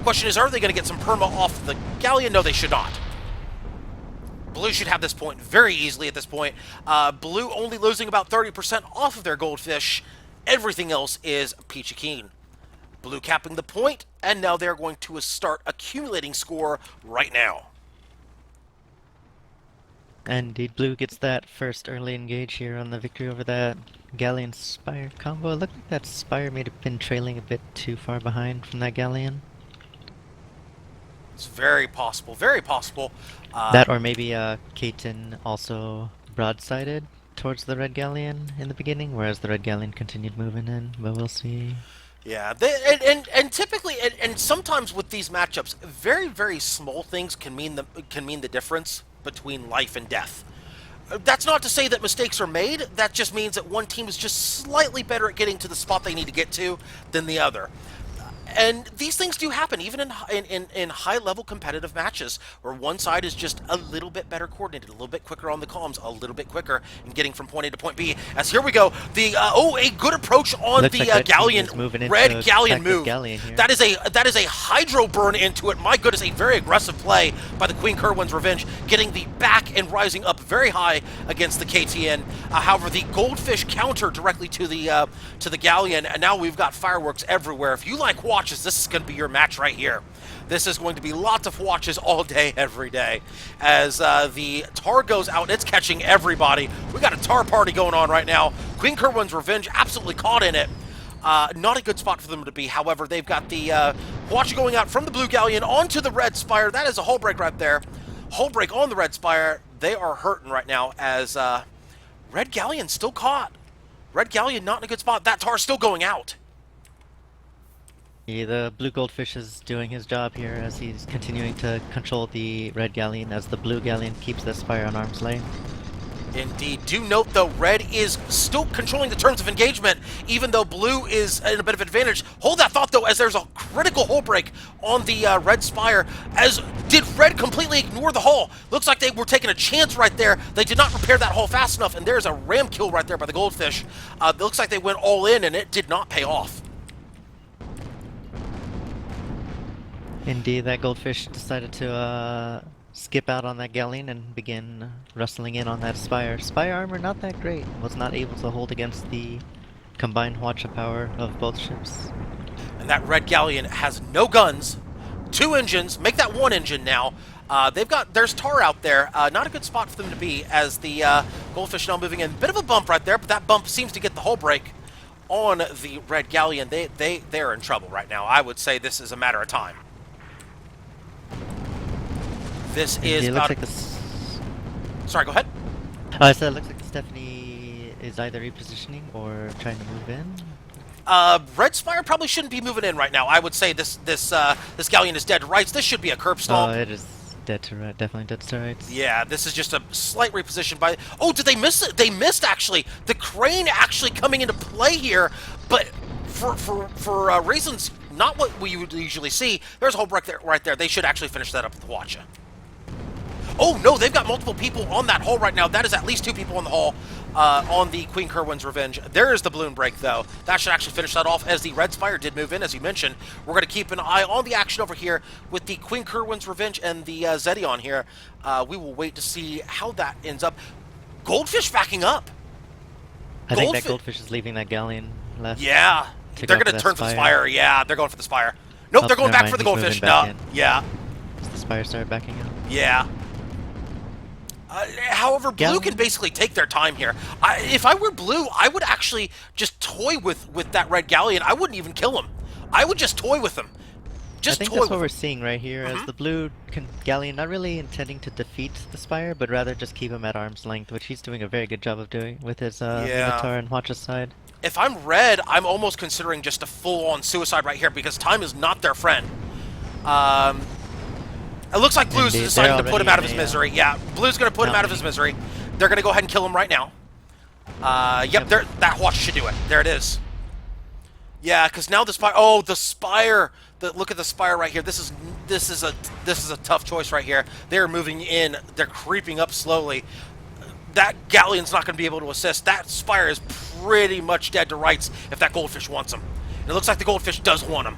Speaker 1: Question is, are they going to get some perma off the Galleon? No, they should not. Blue should have this point very easily at this point. Blue only losing about 30% off of their Goldfish. Everything else is peachy keen. Blue capping the point, and now they're going to start accumulating score right now.
Speaker 2: And indeed, Blue gets that first early engage here on the victory over that Galleon Spire combo. It looked like that Spire may have been trailing a bit too far behind from that Galleon.
Speaker 1: It's very possible, very possible.
Speaker 2: That or maybe Kaiten also broadsided towards the Red Galleon in the beginning, whereas the Red Galleon continued moving in, but we'll see.
Speaker 1: Yeah, and typically, and sometimes with these matchups, very, very small things can mean the difference between life and death. That's not to say that mistakes are made. That just means that one team is just slightly better at getting to the spot they need to get to than the other. And these things do happen, even in high-level competitive matches, where one side is just a little bit better coordinated, a little bit quicker on the comms, a little bit quicker in getting from point A to point B. As here we go, a good approach on
Speaker 2: Looks
Speaker 1: the
Speaker 2: like
Speaker 1: Galleon, Red Galleon move.
Speaker 2: Galleon here.
Speaker 1: That is a hydro burn into it. My goodness, a very aggressive play by the Queen Kerwin's Revenge, getting the back and rising up very high against the KTN. However, the Goldfish counter directly to the Galleon, and now we've got fireworks everywhere. If you like watches, this is going to be your match right here. This is going to be lots of watches all day, every day. As the tar goes out, it's catching everybody. We got a tar party going on right now. Queen Kerwin's Revenge absolutely caught in it. Not a good spot for them to be. However, they've got the watch going out from the Blue Galleon onto the Red Spire. That is a hull break right there. Hull break on the Red Spire. They are hurting right now as Red Galleon still caught. Red Galleon not in a good spot. That tar still going out.
Speaker 2: Yeah, the Blue Goldfish is doing his job here as he's continuing to control the Red Galleon as the Blue Galleon keeps the Spire on arm's length.
Speaker 1: Indeed. Do note, though, Red is still controlling the terms of engagement, even though Blue is in a bit of advantage. Hold that thought, though, as there's a critical hull break on the Red Spire. As did Red completely ignore the hull? Looks like they were taking a chance right there. They did not repair that hull fast enough, and there's a ram kill right there by the Goldfish. It looks like they went all in, and it did not pay off.
Speaker 2: Indeed, that Goldfish decided to skip out on that Galleon and begin rustling in on that Spire. Spire armor not that great. Was not able to hold against the combined Hwacha power of both ships.
Speaker 1: And that Red Galleon has no guns, 2 engines, make that 1 engine now. There's tar out there, not a good spot for them to be as the Goldfish now moving in. Bit of a bump right there, but that bump seems to get the hull break on the Red Galleon. They're in trouble right now. I would say this is a matter of time. This is about...
Speaker 2: Looks like
Speaker 1: Sorry, go ahead.
Speaker 2: I said it looks like Stephanie is either repositioning or trying to move in.
Speaker 1: Red Spire probably shouldn't be moving in right now. I would say this Galleon is dead to rights. This should be a curb stomp.
Speaker 2: Oh, it is dead to right. Definitely dead to rights.
Speaker 1: Yeah, this is just a slight reposition by... Oh, did they miss it? They missed, actually. The crane actually coming into play here, but for reasons not what we would usually see, there's a whole break there, right there. They should actually finish that up with the Hwacha. Oh, no, they've got multiple people on that hull right now. That is at least 2 people on the hull on the Queen Kerwin's Revenge. There is the balloon break, though. That should actually finish that off as the Red Spire did move in, as you mentioned. We're going to keep an eye on the action over here with the Queen Kerwin's Revenge and the Zedion here. We will wait to see how that ends up. Goldfish backing up.
Speaker 2: I think that Goldfish is leaving that Galleon left.
Speaker 1: Yeah. They're going to turn for the Spire. Yeah, they're going for the Spire. Nope, they're going back for the Goldfish. No. Yeah.
Speaker 2: The Spire started backing up.
Speaker 1: Yeah. However, Blue can basically take their time here. If I were Blue, I would actually just toy with that Red Galleon. I wouldn't even kill him. I would just toy with him.
Speaker 2: I think that's what we're seeing right here, as the Blue Galleon not really intending to defeat the Spire, but rather just keep him at arm's length, which he's doing a very good job of doing with his Minotaur and Hwacha's side.
Speaker 1: If I'm Red, I'm almost considering just a full-on suicide right here, because time is not their friend. It looks like Blue's deciding to put him out of his misery. Yeah, Blue's going to put him out of his misery. They're going to go ahead and kill him right now. Yep, that Hwacha should do it. There it is. Yeah, because now the Spire... Oh, the Spire... Look at the Spire right here. This is a tough choice right here. They're moving in. They're creeping up slowly. That Galleon's not going to be able to assist. That Spire is pretty much dead to rights if that Goldfish wants him. And it looks like the Goldfish does want him.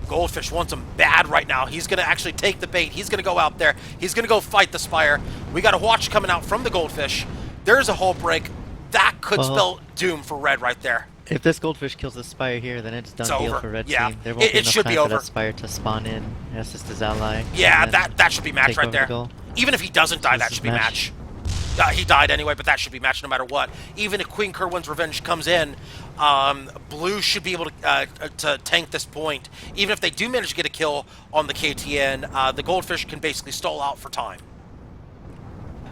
Speaker 1: Goldfish wants him bad right now. He's going to actually take the bait. He's going to go out there. He's going to go fight the Spire. We got a watch coming out from the Goldfish. There's a hull break. That could
Speaker 2: Well,
Speaker 1: spell doom for red right there.
Speaker 2: if this goldfish kills the Spire here, then it's
Speaker 1: It's
Speaker 2: done deal
Speaker 1: over.
Speaker 2: for red
Speaker 1: Yeah,
Speaker 2: team. There won't be
Speaker 1: it
Speaker 2: enough
Speaker 1: should be
Speaker 2: time for that
Speaker 1: over.
Speaker 2: Spire to spawn in, assist his ally, and
Speaker 1: Yeah,
Speaker 2: then
Speaker 1: that should be match
Speaker 2: take
Speaker 1: right
Speaker 2: over the
Speaker 1: there.
Speaker 2: goal.
Speaker 1: Even if he doesn't die,
Speaker 2: So this
Speaker 1: that
Speaker 2: is
Speaker 1: should be
Speaker 2: match.
Speaker 1: match. He died anyway, but that should be match no matter what. Even if Queen Kerwin's Revenge comes in, Blue should be able to tank this point. Even if they do manage to get a kill on the KTN, the Goldfish can basically stall out for time.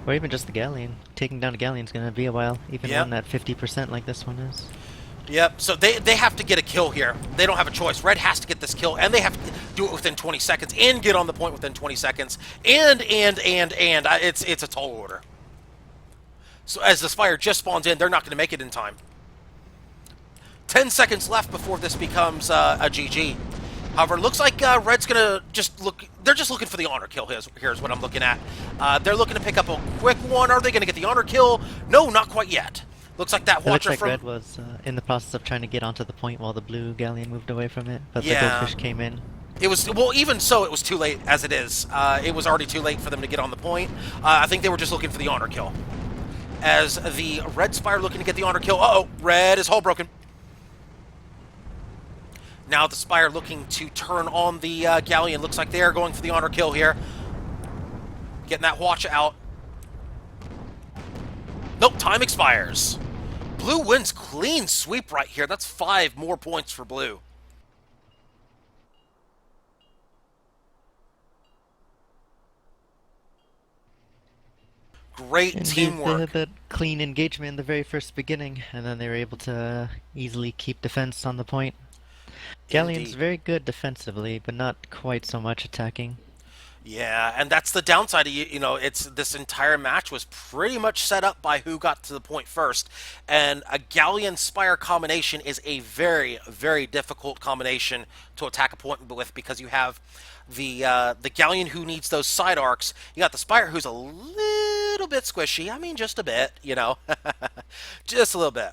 Speaker 2: Or even just the Galleon. Taking down a Galleon's gonna be a while, even
Speaker 1: Yep.
Speaker 2: one at 50% like this one is.
Speaker 1: Yep, so they have to get a kill here. They don't have a choice. Red has to get this kill, and they have to do it within 20 seconds, and get on the point within 20 seconds, and. It's a tall order. So as the Spire just spawns in, they're not going to make it in time. 10 seconds left before this becomes a GG. However, it looks like Red's going to just look... They're just looking for the honor kill, here's what I'm looking at. They're looking to pick up a quick one. Are they going to get the honor kill? No, not quite yet. Looks like that
Speaker 2: It looks
Speaker 1: Watcher
Speaker 2: like
Speaker 1: from...
Speaker 2: Red was in the process of trying to get onto the point while the blue Galleon moved away from it, but
Speaker 1: Yeah.
Speaker 2: the goldfish came in.
Speaker 1: It was, well, even so, it was too late as it is. It was already too late for them to get on the point. I think they were just looking for the honor kill. As the Red Spire looking to get the honor kill. Uh-oh, Red is hull broken. Now the Spire looking to turn on the Galleon. Looks like they are going for the honor kill here. Getting that watch out. Nope, time expires. Blue wins clean sweep right here. That's 5 more points for Blue. Great
Speaker 2: Indeed,
Speaker 1: teamwork.
Speaker 2: they had that clean engagement in the very first beginning, and then they were able to easily keep defense on the point. Galleon's
Speaker 1: Indeed.
Speaker 2: very good defensively, but not quite so much attacking.
Speaker 1: Yeah, and that's the downside of it's this entire match was pretty much set up by who got to the point first. And a Galleon Spire combination is a very, very difficult combination to attack a point with because you have the Galleon who needs those side arcs. You got the Spire who's a little bit squishy. I mean, just a bit, just a little bit.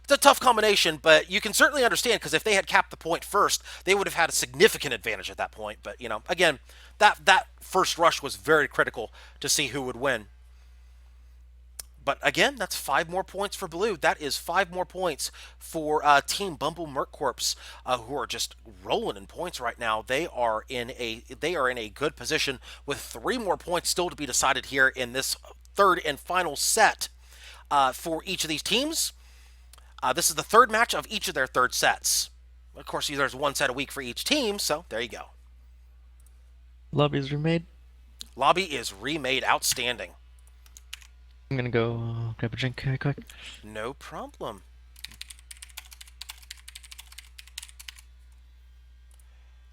Speaker 1: It's a tough combination, but you can certainly understand because if they had capped the point first, they would have had a significant advantage at that point. But again, that first rush was very critical to see who would win. But again, that's 5 more points for Blue. That is 5 more points for Team Bumble Merc Corps, who are just rolling in points right now. They are in a good position with 3 more points still to be decided here in this third and final set for each of these teams. This is the third match of each of their third sets. Of course, there's 1 set a week for each team, so there you go.
Speaker 2: Lobbies remade.
Speaker 1: Lobby is remade. Outstanding.
Speaker 2: I'm gonna go grab a drink very quick.
Speaker 1: No problem.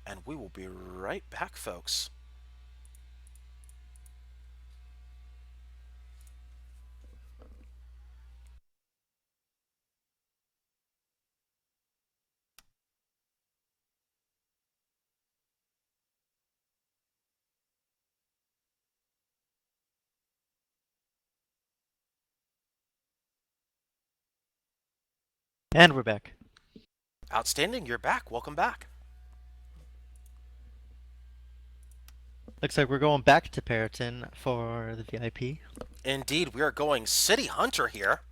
Speaker 1: And we will be right back, folks.
Speaker 2: And we're back.
Speaker 1: Outstanding. You're back. Welcome back.
Speaker 2: Looks like we're going back to Periton for the VIP.
Speaker 1: Indeed, we are going City Hunter here.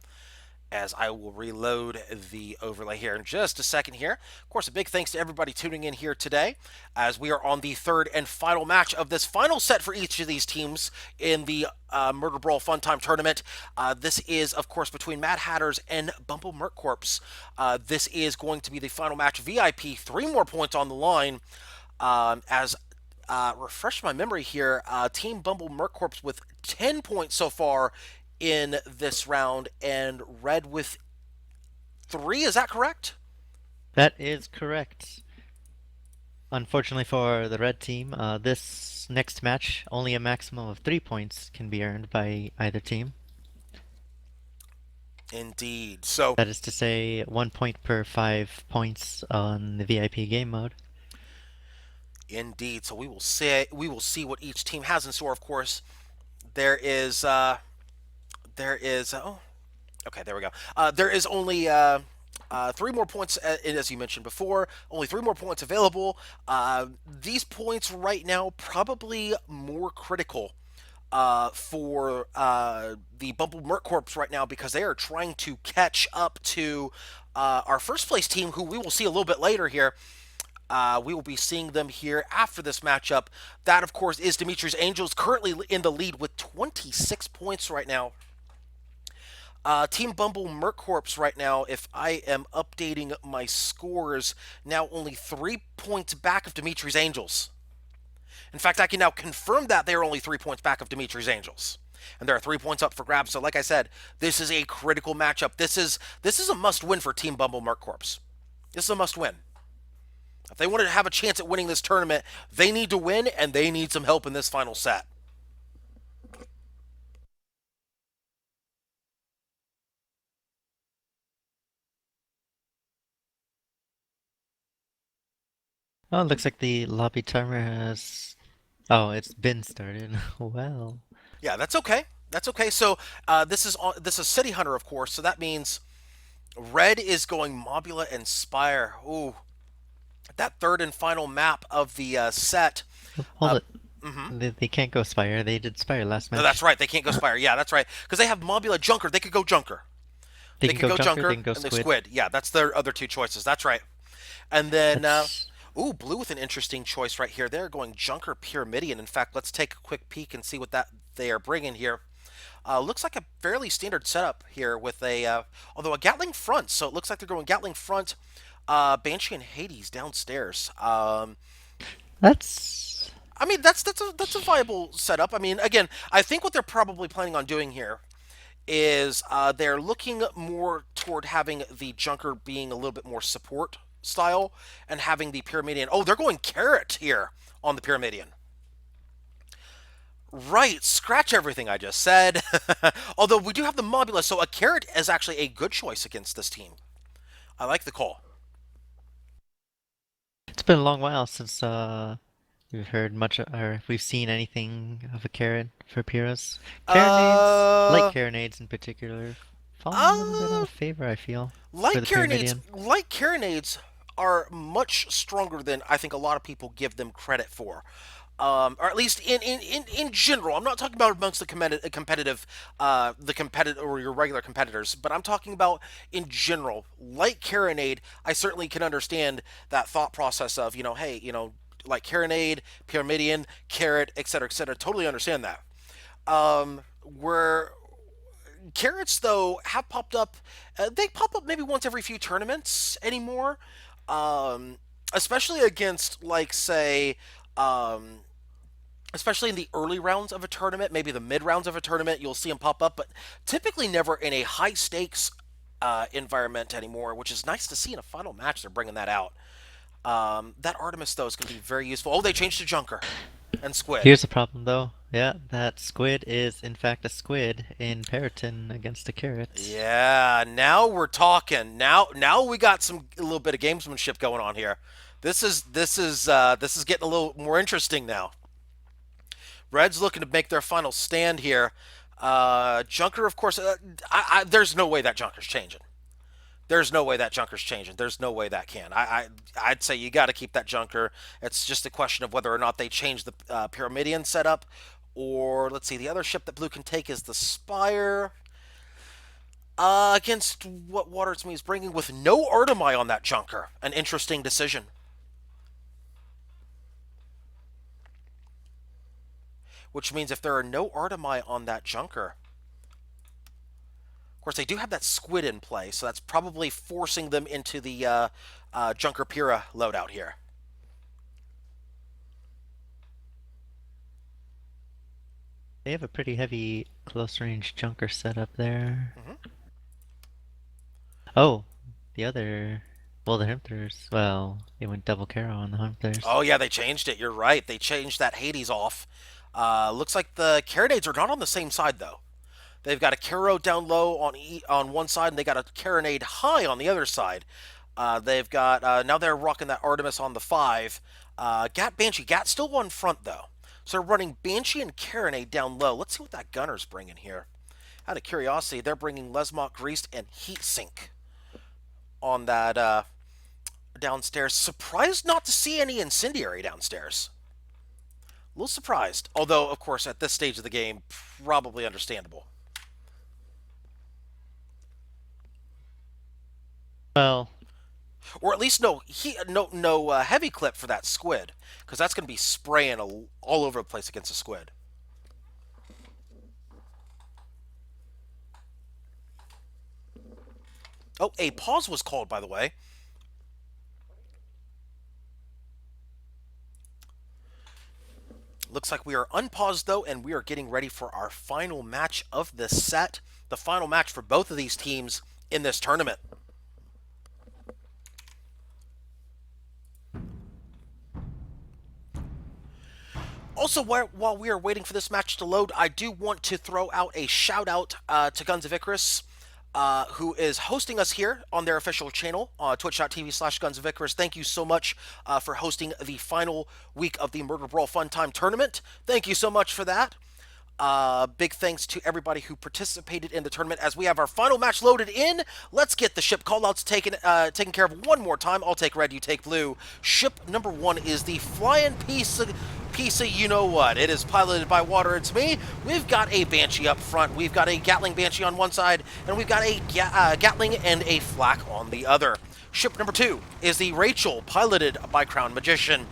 Speaker 1: As I will reload the overlay here in just a second here. Of course, a big thanks to everybody tuning in here today as we are on the third and final match of this final set for each of these teams in the Murderbrawl Funtime tournament. This is, of course, between Mad Hatters and Bumble Merc Corps. This is going to be the final match. VIP, 3 more points on the line as refresh my memory here. Team Bumble Merc Corps with 10 points so far in this round, and Red with 3. Is that correct?
Speaker 2: That is correct. Unfortunately for the red team, this next match, only a maximum of 3 points can be earned by either team.
Speaker 1: Indeed. So
Speaker 2: that is to say, 1 point per 5 points on the VIP game mode.
Speaker 1: Indeed. So we will see what each team has in store. Of course, there is oh, okay, there we go. There is only 3 more points, as you mentioned before. Only 3 more points available. These points right now probably more critical for the Bumble Merc Corps right now because they are trying to catch up to our first place team, who we will see a little bit later here. We will be seeing them here after this matchup. That, of course, is Dimitri's Angels, currently in the lead with 26 points right now. Team Bumble Merc Corps right now, if I am updating my scores, now only 3 points back of Dimitri's Angels. In fact, I can now confirm that they are only 3 points back of Dimitri's Angels. And there are 3 points up for grabs. So, like I said, this is a critical matchup. This is a must-win for Team Bumble Merc Corps. This is a must-win. If they wanted to have a chance at winning this tournament, they need to win, and they need some help in this final set.
Speaker 2: Oh, it looks like the lobby timer has. Oh, it's been started. Well,
Speaker 1: Yeah, that's okay. That's okay. So this is City Hunter, of course. So that means Red is going Mobula and Spire. Ooh, that third and final map of the set.
Speaker 2: hold
Speaker 1: Uh,
Speaker 2: it. They can't go Spire. They did Spire last
Speaker 1: no, that's
Speaker 2: match.
Speaker 1: right. They can't go Spire. Yeah, that's right. Because they have Mobula Junker. They could go Junker.
Speaker 2: They
Speaker 1: They
Speaker 2: can
Speaker 1: could
Speaker 2: go
Speaker 1: go
Speaker 2: Junker. They
Speaker 1: Junker
Speaker 2: can go
Speaker 1: and the
Speaker 2: Squid.
Speaker 1: Squid. Yeah, that's their other two choices. That's right. And then,
Speaker 2: That's
Speaker 1: ooh, Blue with an interesting choice right here. They're going Junker Pyramidion. In fact, let's take a quick peek and see what that they are bringing here. Looks like a fairly standard setup here with although a Gatling front. So it looks like they're going Gatling front, Banshee and Hades downstairs.
Speaker 2: that's
Speaker 1: I mean, that's a viable setup. I mean, again, I think what they're probably planning on doing here is they're looking more toward having the Junker being a little bit more support style and having the Pyramidion. Oh, they're going Carrot here on the Pyramidion. Right, scratch everything I just said. Although we do have the Mobula, so a Carrot is actually a good choice against this team. I like the call.
Speaker 2: it's been a long while since we've heard much or we've seen anything of a carrot for Pyrrhus. Carronades, light
Speaker 1: Uh,
Speaker 2: carronades in particular, fallen a little bit out
Speaker 1: uh,
Speaker 2: of favor, I feel, for
Speaker 1: light
Speaker 2: the
Speaker 1: carronades,
Speaker 2: Pyramidion.
Speaker 1: light carronades are much stronger than I think a lot of people give them credit for. Or at least in general. I'm not talking about amongst the competitive or your regular competitors, but I'm talking about in general. Like Carronade, I certainly can understand that thought process of hey, like Carronade, Pyramidian, Carrot, etc., etc. Totally understand that. Where carrots though have popped up, they pop up maybe once every few tournaments anymore. Um, especially against like say um, especially in the early rounds of a tournament, maybe the mid rounds of a tournament, you'll see them pop up, but typically never in a high stakes environment anymore, which is nice to see in a final match. They're bringing that out. That Artemis, though, is going to be very useful. Oh, they changed to Junker and Squid.
Speaker 2: Here's the problem though. Yeah, that squid is in fact a squid in Periton against a carrot.
Speaker 1: Yeah, now we're talking. Now we got a little bit of gamesmanship going on here. This is getting a little more interesting now. Reds looking to make their final stand here. Junker, of course, there's no way that Junker's changing. There's no way that Junker's changing. There's no way that can. I'd say you got to keep that Junker. It's just a question of whether or not they change the Pyramidian setup, or let's see, the other ship that Blue can take is the Spire. Against what Waters Me is bringing with no Artemai on that Junker. An interesting decision. Which means if there are no Artemai on that Junker, of course, they do have that squid in play, so that's probably forcing them into the Junker Pyrrha loadout here.
Speaker 2: They have a pretty heavy close range junker setup there.
Speaker 1: Mm-hmm.
Speaker 2: Oh, the other, well, the Hunters, well, they went double Caro on the Hunters.
Speaker 1: Oh, yeah, they changed it. You're right. They changed that Hades off. Looks like the Carronades are not on the same side, though. They've got a Caro down low on one side, and they got a Carronade high on the other side. They've got now they're rocking that Artemis on the 5. Gat Banshee, Gat still one front though, so they're running Banshee and Carronade down low. Let's see what that Gunner's bringing here. Out of curiosity, they're bringing Lesmont Greased and Heatsink on that downstairs. Surprised not to see any Incendiary downstairs. A little surprised. Although, of course, at this stage of the game, probably understandable.
Speaker 2: Well,
Speaker 1: Or at least no heavy clip for that squid, because that's going to be spraying all over the place against a squid. Oh, a pause was called, by the way. Looks like we are unpaused, though, and we are getting ready for our final match of this set. The final match for both of these teams in this tournament. Also, while we are waiting for this match to load, I do want to throw out a shout out to Guns of Icarus, who is hosting us here on their official channel, twitch.tv/Guns of Icarus. Thank you so much for hosting the final week of the Murderbrawl Funtime tournament. Thank you so much for that. Big thanks to everybody who participated in the tournament. As we have our final match loaded in, let's get the ship callouts taken care of one more time. I'll take red, you take blue. Ship number 1 is the flying piece of you know what. It is piloted by water. It's me. We've got a Banshee up front. We've got a Gatling Banshee on one side, and we've got a Gatling and a Flak on the other. Ship number 2 is the Rachel, piloted by Crown Magician.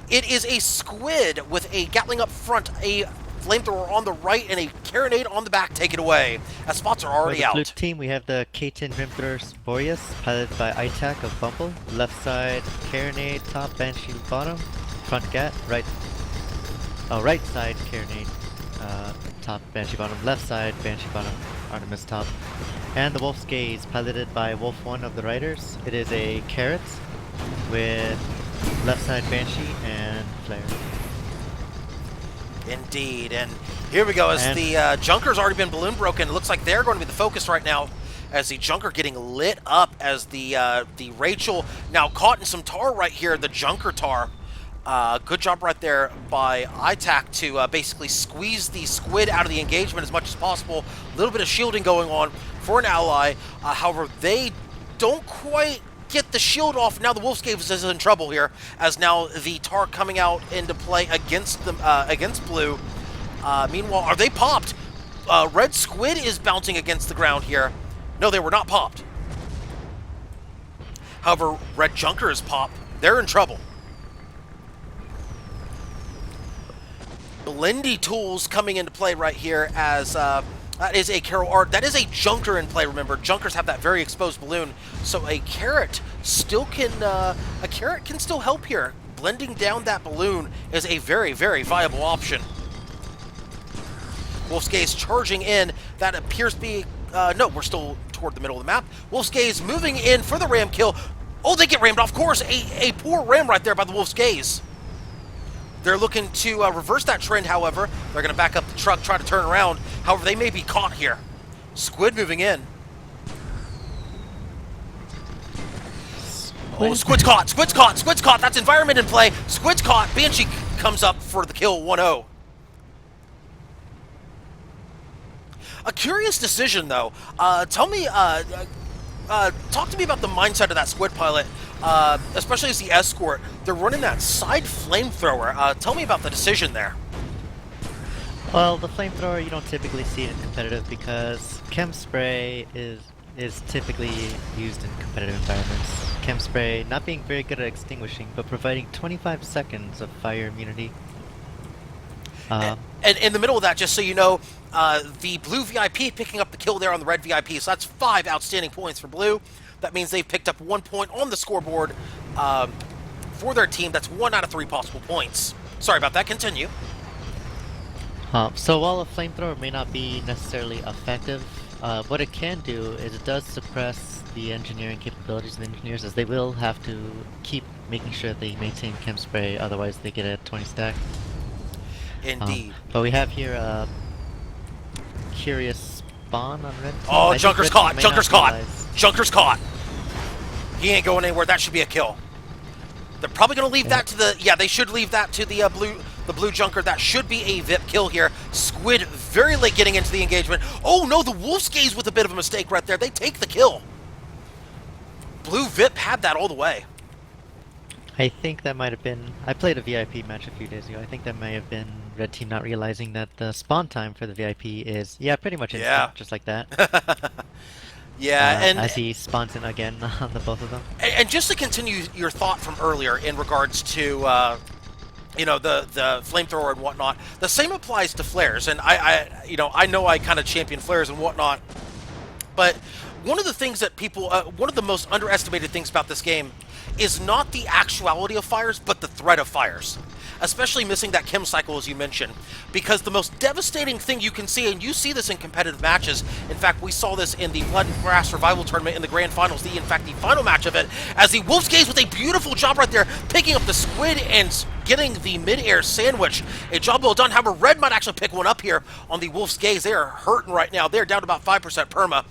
Speaker 1: It is a squid with a Gatling up front, a flamethrower on the right, and a carronade on the back. Take it away, as spots are already out.
Speaker 2: For the blue team, we have the K10 Rimthrower Boreas, piloted by Itak of Bumble. Left side, carronade, top, Banshee bottom. Front Gat, right side, carronade, top, Banshee bottom. Left side, Banshee bottom, Artemis top. And the Wolf's Gaze, piloted by Wolf 1 of the Riders. It is a carrot with left side Banshee and Flare.
Speaker 1: Indeed, and here we go, as the Junker's already been balloon broken. It looks like they're going to be the focus right now, as the Junker getting lit up, as the Rachel now caught in some tar right here, the Junker tar. Good job right there by ITAC to basically squeeze the squid out of the engagement as much as possible. A little bit of shielding going on for an ally. However, they don't quite get the shield off. Now the Wolf's Gaze is in trouble here, as now the tar coming out into play against them, against blue. Meanwhile, are they popped? Red squid is bouncing against the ground here. No, they were not popped. However, red junker is popped. They're in trouble. Blendy tools coming into play right here, as that is a Carol Art. That is a Junker in play, remember. Junkers have that very exposed balloon, so a carrot still can still help here. Blending down that balloon is a very, very viable option. Wolf's Gaze charging in. That appears to be no, we're still toward the middle of the map. Wolf's Gaze moving in for the ram kill. Oh, they get rammed off course. A poor ram right there by the Wolf's Gaze. They're looking to reverse that trend, however. They're going to back up the truck, try to turn around. However, they may be caught here. Squid moving in. Oh, Squid's caught, Squid's caught, Squid's caught. That's environment in play. Squid's caught. Banshee comes up for the kill, 1-0. A curious decision, though. Talk to me about the mindset of that squid pilot, especially as the escort. They're running that side flamethrower. Tell me about the decision there.
Speaker 2: Well, the flamethrower, you don't typically see it in competitive because chem spray is typically used in competitive environments. Chem spray not being very good at extinguishing, but providing 25 seconds of fire immunity.
Speaker 1: And in the middle of that, just so you know, the blue VIP picking up the kill there on the red VIP, so that's 5 outstanding points for blue. That means they've picked up 1 point on the scoreboard for their team. That's 1 out of 3 possible points. Sorry about that, continue.
Speaker 2: So while a flamethrower may not be necessarily effective, what it can do is it does suppress the engineering capabilities of the engineers, as they will have to keep making sure they maintain chem spray, otherwise they get a 20 stack.
Speaker 1: Indeed.
Speaker 2: But we have here a curious spawn on red team.
Speaker 1: Oh, Junker's caught! Junker's caught! Junker's caught! He ain't going anywhere. That should be a kill. They're probably going to leave that to the... Yeah, they should leave that to the blue Junker. That should be a VIP kill here. Squid very late getting into the engagement. Oh, no, the Wolf's Gaze with a bit of a mistake right there. They take the kill. Blue VIP had that all the way.
Speaker 2: I think that might have been. I played a VIP match a few days ago. I think that may have been Red Team not realizing that the spawn time for the VIP is, yeah, pretty much
Speaker 1: Yeah.
Speaker 2: instant, just like that.
Speaker 1: Yeah, and
Speaker 2: As he spawns in again on the both of them.
Speaker 1: and just to continue your thought from earlier in regards to the flamethrower and whatnot, the same applies to flares. And I know I kind of champion flares and whatnot, but one of the things that one of the most underestimated things about this game is not the actuality of fires, but the threat of fires. Especially missing that chem cycle, as you mentioned, because the most devastating thing you can see, and you see this in competitive matches. In fact, we saw this in the Blood and Grass Survival Tournament in the Grand Finals, the final match of it, as the Wolf's Gaze with a beautiful job right there, picking up the squid and getting the mid-air sandwich. A job well done. However, Red might actually pick one up here on the Wolf's Gaze. They are hurting right now. They're down to about 5% perma.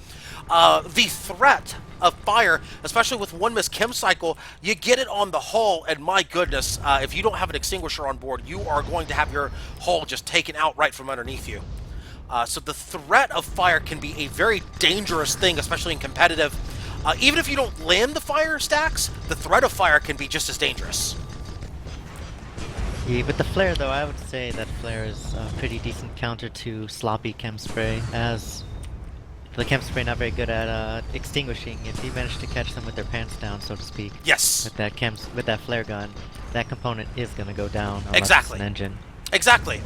Speaker 1: The threat of fire, especially with one miss chem cycle, you get it on the hull, and my goodness, if you don't have an extinguisher on board, you are going to have your hull just taken out right from underneath you. So the threat of fire can be a very dangerous thing, especially in competitive. Even if you don't land the fire stacks, the threat of fire can be just as dangerous.
Speaker 2: Yeah, with the flare though, I would say that flare is a pretty decent counter to sloppy chem spray, as the chem spray not very good at extinguishing. If you manage to catch them with their pants down, so to speak,
Speaker 1: Yes,
Speaker 2: with that flare gun, that component is gonna go down unless it's
Speaker 1: exactly.
Speaker 2: an engine.
Speaker 1: Exactly,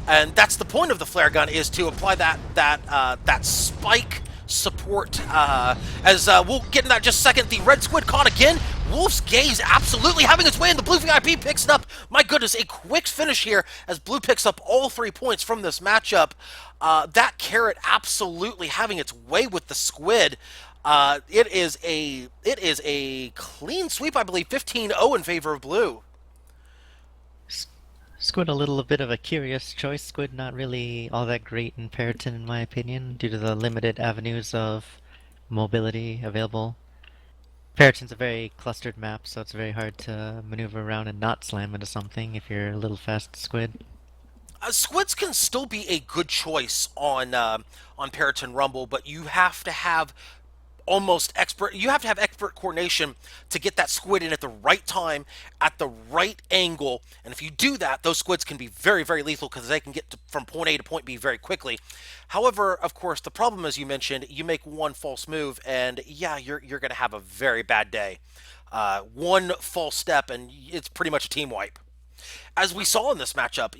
Speaker 1: and that's the point of the flare gun, is to apply that spike support. As we'll get in that in just a second. The red squid caught again. Wolf's Gaze absolutely having its way, and the blue VIP picks it up. My goodness, a quick finish here as blue picks up all 3 points from this matchup. That carrot absolutely having its way with the squid. It is a clean sweep, I believe, 15-0 in favor of blue.
Speaker 2: Squid a little bit of a curious choice. Squid not really all that great in Periton in my opinion, due to the limited avenues of mobility available. Periton's a very clustered map, so it's very hard to maneuver around and not slam into something if you're a little fast squid.
Speaker 1: Squids can still be a good choice on Periton Rumble, but you have to have almost expert. You have to have expert coordination to get that squid in at the right time, at the right angle. And if you do that, those squids can be very, very lethal because they can get from point A to point B very quickly. However, of course, the problem, as you mentioned, you make one false move, and yeah, you're going to have a very bad day. One false step, and it's pretty much a team wipe. As we saw in this matchup,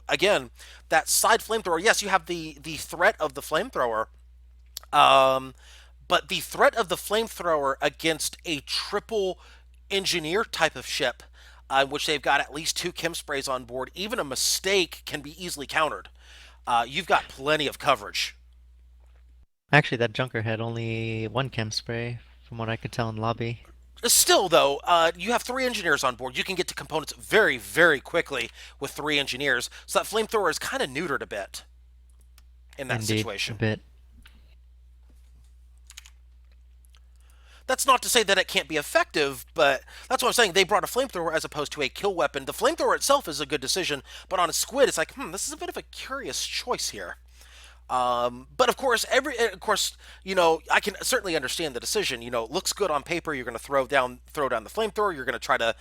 Speaker 1: again, that side flamethrower. Yes, you have the threat of the flamethrower. Um, but the threat of the flamethrower against a triple engineer type of ship, which they've got at least 2 chem sprays on board, even a mistake can be easily countered. You've got plenty of coverage.
Speaker 2: Actually, that Junker had only one chem spray, from what I could tell in lobby.
Speaker 1: Still, though, you have 3 engineers on board. You can get to components very, very quickly with 3 engineers. So that flamethrower is kind of neutered a bit in that
Speaker 2: Indeed, a
Speaker 1: situation.
Speaker 2: bit.
Speaker 1: That's not to say that it can't be effective, but that's what I'm saying. They brought a flamethrower as opposed to a kill weapon. The flamethrower itself is a good decision, but on a squid, it's like, this is a bit of a curious choice here. But of course, I can certainly understand the decision. It looks good on paper. You're going to throw down the flamethrower. You're going to try to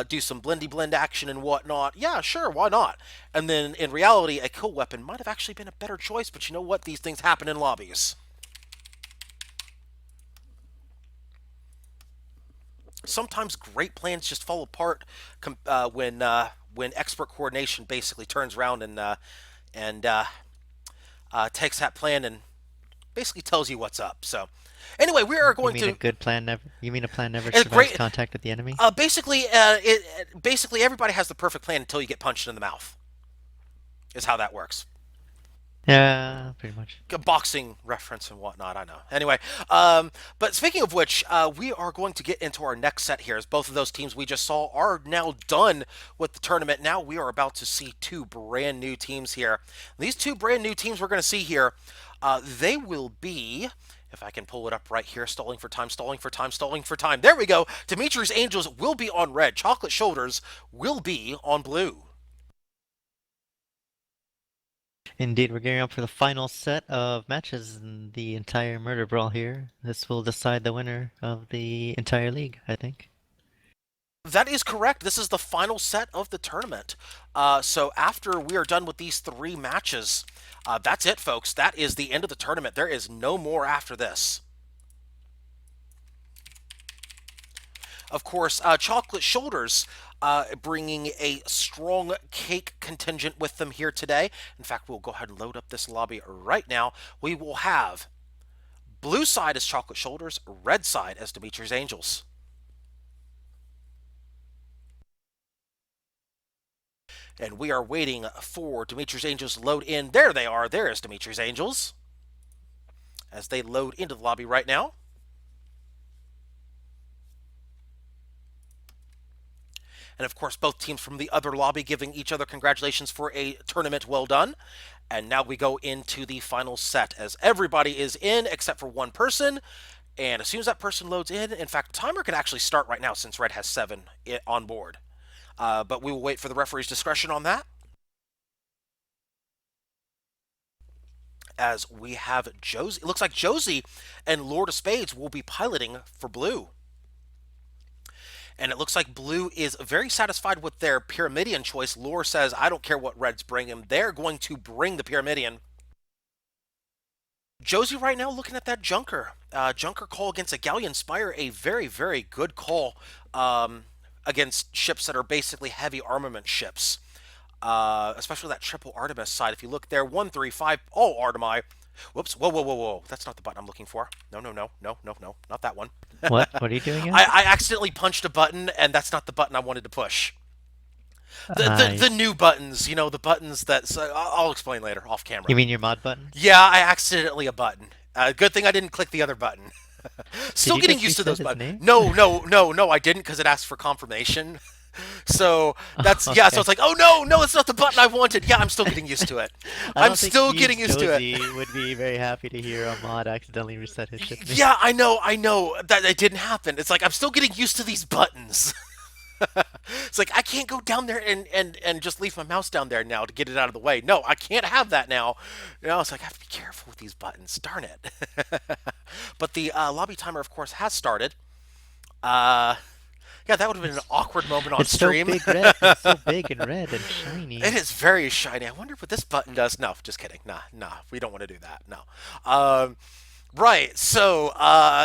Speaker 1: do some blendy blend action and whatnot. Yeah, sure, why not? And then in reality, a kill weapon might have actually been a better choice. But you know what? These things happen in lobbies. Sometimes great plans just fall apart when expert coordination basically turns around and takes that plan and basically tells you what's up. So, anyway, we are
Speaker 2: You
Speaker 1: going
Speaker 2: mean a
Speaker 1: to
Speaker 2: good plan never? You mean a plan never
Speaker 1: a
Speaker 2: survives
Speaker 1: great.
Speaker 2: contact with the enemy?
Speaker 1: Basically, everybody has the perfect plan until you get punched in the mouth. Is how that works.
Speaker 2: Yeah, pretty much.
Speaker 1: A boxing reference and whatnot. I know. Anyway, but speaking of which, we are going to get into our next set here. As both of those teams we just saw are now done with the tournament. Now we are about to see 2 brand new teams here. These 2 brand new teams we're going to see here, they will be. If I can pull it up right here, stalling for time, stalling for time, stalling for time. There we go. Dimitri's Angels will be on red. Chocolate Shoulders will be on blue.
Speaker 2: Indeed, we're gearing up for the final set of matches in the entire Murder Brawl here. This will decide the winner of the entire league, I think.
Speaker 1: That is correct. This is the final set of the tournament. So after we are done with these three matches, that's it, folks. That is the end of the tournament. There is no more after this. Of course, Chocolate Shoulders bringing a strong cake contingent with them here today. In fact, we'll go ahead and load up this lobby right now. We will have blue side as Chocolate Shoulders, red side as Demetrius Angels. And we are waiting for Demetrius Angels to load in. There they are. There is Demetrius Angels as they load into the lobby right now. And of course, both teams from the other lobby giving each other congratulations for a tournament well done. And now we go into the final set as everybody is in except for one person. And as soon as that person loads in fact, the timer could actually start right now since Red has 7 on board. But we will wait for the referee's discretion on that. As we have Josie. It looks like Josie and Lord of Spades will be piloting for Blue. And it looks like Blue is very satisfied with their Pyramidion choice. Lore says, I don't care what Reds bring him. They're going to bring the Pyramidion. Josie right now looking at that Junker. Junker call against a Galleon Spire, a very, very good call against ships that are basically heavy armament ships. Especially that triple Artemis side. If you look there, 1, 3, 5, all Artemi. Whoops, whoa, whoa, whoa, whoa. That's not the button I'm looking for. No, no, no, no, no, no, not that one.
Speaker 2: What? What are you doing again?
Speaker 1: I accidentally punched a button, and that's not the button I wanted to push. The
Speaker 2: I.
Speaker 1: new buttons, the buttons that so I'll explain later off camera.
Speaker 2: You mean your mod buttons?
Speaker 1: Yeah, I accidentally a button. Good thing I didn't click the other button.
Speaker 2: Did
Speaker 1: Still
Speaker 2: you
Speaker 1: getting
Speaker 2: just
Speaker 1: used to
Speaker 2: reset
Speaker 1: those
Speaker 2: his
Speaker 1: buttons.
Speaker 2: name?
Speaker 1: No, no, no, no, I didn't because it asked for confirmation. So that's
Speaker 2: Oh,
Speaker 1: yeah. So
Speaker 2: okay.
Speaker 1: it's like, oh no, no, it's not the button I wanted. Yeah, I'm still getting used to it.
Speaker 2: I
Speaker 1: I'm
Speaker 2: don't think
Speaker 1: still
Speaker 2: me and
Speaker 1: getting used to it.
Speaker 2: Josie would be very happy to hear a mod accidentally reset his ship name.
Speaker 1: Yeah, I know that it didn't happen. It's like I'm still getting used to these buttons. It's like I can't go down there and just leave my mouse down there now to get it out of the way. No, I can't have that now. It's like I have to be careful with these buttons. Darn it. But the lobby timer, of course, has started. Uh, yeah, that would have been an awkward moment on
Speaker 2: It's so
Speaker 1: stream.
Speaker 2: big red. It's so big and red and shiny.
Speaker 1: It is very shiny. I wonder what this button does. No, just kidding. Nah, nah, we don't want to do that. No. Right. So,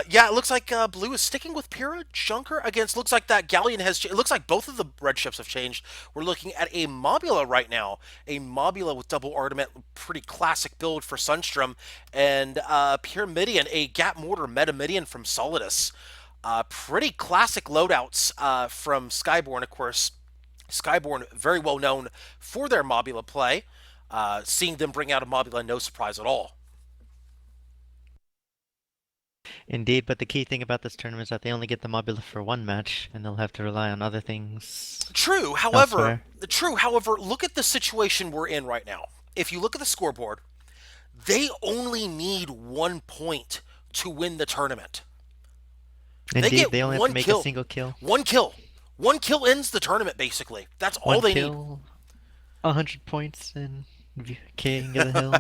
Speaker 1: yeah, it looks like Blue is sticking with Pyrrha Junker against. Looks like that Galleon has. It looks like both of the red ships have changed. We're looking at a Mobula right now. A Mobula with double Armament, pretty classic build for Sunstrom, and Pyramidion, a Gap Mortar Metamidion from Solidus. Pretty classic loadouts from Skyborn, of course. Skyborn, very well known for their Mobula play. Seeing them bring out a Mobula, no surprise at all.
Speaker 2: Indeed, but the key thing about this tournament is that they only get the Mobula for one match, and they'll have to rely on other things
Speaker 1: True, however,
Speaker 2: elsewhere.
Speaker 1: look at the situation we're in right now. If you look at the scoreboard, they only need 1 point to win the tournament. They
Speaker 2: Indeed,
Speaker 1: get
Speaker 2: they only have to
Speaker 1: one
Speaker 2: make a
Speaker 1: kill.
Speaker 2: single kill.
Speaker 1: One kill. One kill ends the tournament, basically. That's all
Speaker 2: One
Speaker 1: they need.
Speaker 2: kill, 100 points in King of the Hill,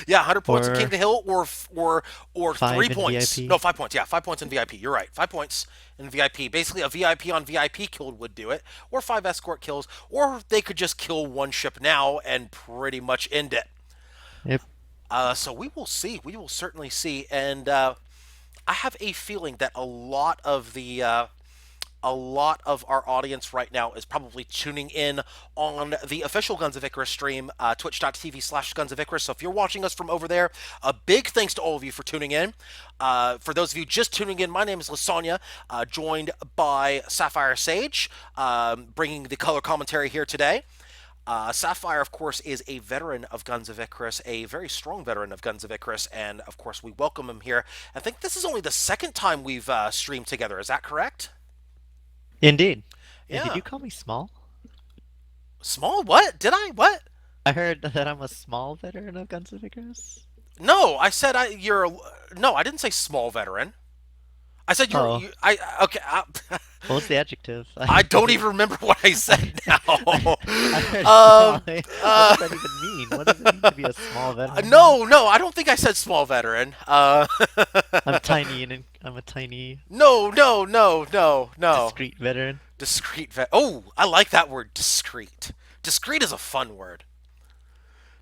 Speaker 1: Yeah, 100 points in King
Speaker 2: or
Speaker 1: of the Hill, or 3
Speaker 2: 5 in
Speaker 1: points.
Speaker 2: VIP.
Speaker 1: No, 5 points. Yeah, 5 points in VIP. You're right. 5 points in VIP. Basically, a VIP on VIP kill would do it, or 5 escort kills, or they could just kill one ship now and pretty much end it.
Speaker 2: Yep.
Speaker 1: So we will see. We will certainly see. And I have a feeling that a lot of our audience right now is probably tuning in on the official Guns of Icarus stream, twitch.tv/Guns of Icarus. So if you're watching us from over there, a big thanks to all of you for tuning in. For those of you just tuning in, my name is Lysanya, joined by Sapphire Sage, bringing the color commentary here today. Sapphire, of course, is a veteran of Guns of Icarus, a very strong veteran of Guns of Icarus, and of course, we welcome him here. I think this is only the second time we've streamed together. Is that correct?
Speaker 2: Indeed. And did
Speaker 1: Yeah.
Speaker 2: you call me small?
Speaker 1: Small? What? Did I? What?
Speaker 2: I heard that I'm a small veteran of Guns of Icarus.
Speaker 1: No, I said you're. No, I didn't say small veteran. I said
Speaker 2: Oh,
Speaker 1: okay.
Speaker 2: what was the adjective?
Speaker 1: I don't even remember what I said now.
Speaker 2: I heard
Speaker 1: um,
Speaker 2: small. What
Speaker 1: uh,
Speaker 2: does that even mean? What does it mean to be a small veteran?
Speaker 1: no, no, I don't think I said small veteran.
Speaker 2: I'm tiny and I'm a tiny,
Speaker 1: No, no, no, no, no.
Speaker 2: discreet veteran.
Speaker 1: Discreet vet. Oh, I like that word, discreet. Discreet is a fun word.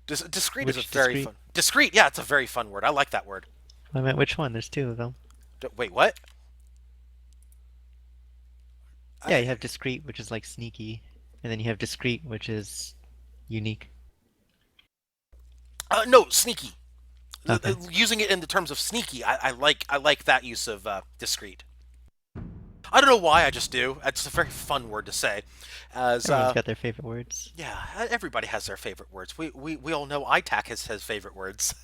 Speaker 1: Discreet is a
Speaker 2: Which
Speaker 1: very
Speaker 2: discreet?
Speaker 1: fun. Discreet, yeah, it's a very fun word. I like that word.
Speaker 2: I meant which one? There's two of them.
Speaker 1: Wait, what?
Speaker 2: Yeah,
Speaker 1: I,
Speaker 2: you have discreet, which is like sneaky, and then you have discreet, which is unique.
Speaker 1: no, sneaky.
Speaker 2: Okay.
Speaker 1: Using it in the terms of sneaky, I like that use of discreet. I don't know why, I just do. It's a very fun word to say. As
Speaker 2: Everyone's got their favorite words.
Speaker 1: yeah, everybody has their favorite words. We all know ITAC has favorite words.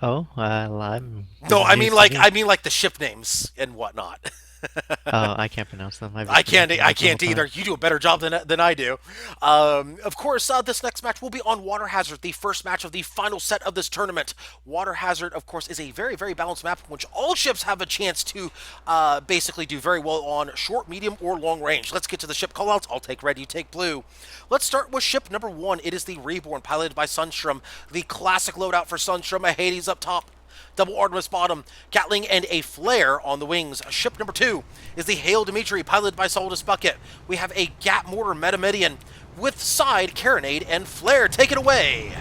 Speaker 2: Oh, this
Speaker 1: No,
Speaker 2: is news to me.
Speaker 1: I mean like the ship names and whatnot.
Speaker 2: Oh, I can't pronounce them. I've just been making
Speaker 1: I
Speaker 2: up the whole
Speaker 1: can't
Speaker 2: time.
Speaker 1: either. You do a better job than I do. Of course, this next match will be on Water Hazard, the first match of the final set of this tournament. Water Hazard, of course, is a very, very balanced map in which all ships have a chance to basically do very well on short, medium, or long range. Let's get to the ship callouts. I'll take red, you take blue. Let's start with ship number 1. It is the Reborn, piloted by Sunstrom. The classic loadout for Sunstrom, a Hades up top, double Artemis bottom, Gatling, and a flare on the wings. Ship number 2 is the Hail Dimitri, piloted by Solidus Bucket. We have a Gat Mortar Metamidian with side Carronade and flare. Take it away.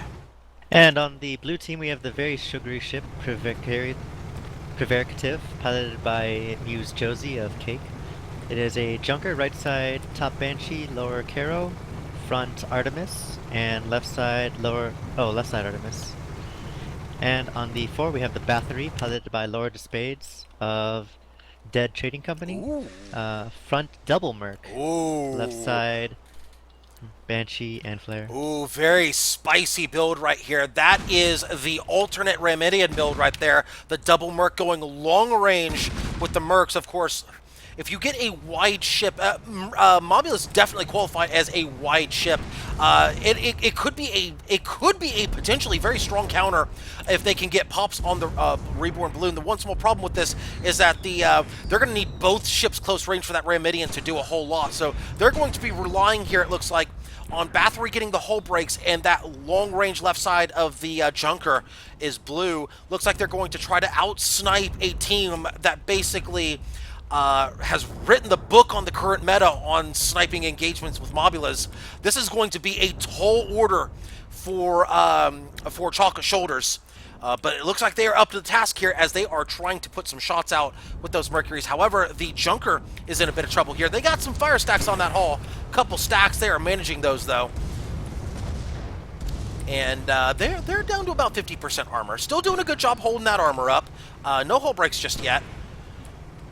Speaker 2: And on the blue team, we have the very sugary ship Prevaricative, piloted by Muse Josie of Cake. It is a junker, right side top Banshee, lower Caro, front Artemis, and left side left side Artemis. And on the 4, we have the Bathory, piloted by Laura Spades of Dead Trading Company.
Speaker 1: Ooh.
Speaker 2: Front double Merc,
Speaker 1: Ooh.
Speaker 2: left side Banshee and Flare.
Speaker 1: Ooh, very spicy build right here. That is the alternate Ramidian build right there. The double Merc going long range with the Mercs, of course. If you get a wide ship, Mobulus definitely qualified as a wide ship. It could be a potentially very strong counter if they can get pops on the Reborn Balloon. The one small problem with this is that they're going to need both ships close range for that Ramidian to do a whole lot. So they're going to be relying here, it looks like, on Bathory getting the hull breaks, and that long-range left side of the Junker is blue. Looks like they're going to try to out-snipe a team that basically has written the book on the current meta on sniping engagements with Mobulas. This is going to be a tall order for Chocolate Shoulders. But it looks like they are up to the task here as they are trying to put some shots out with those Mercuries. However, the Junker is in a bit of trouble here. They got some fire stacks on that hull. Couple stacks. They are managing those, though. And they're down to about 50% armor. Still doing a good job holding that armor up. No hull breaks just yet.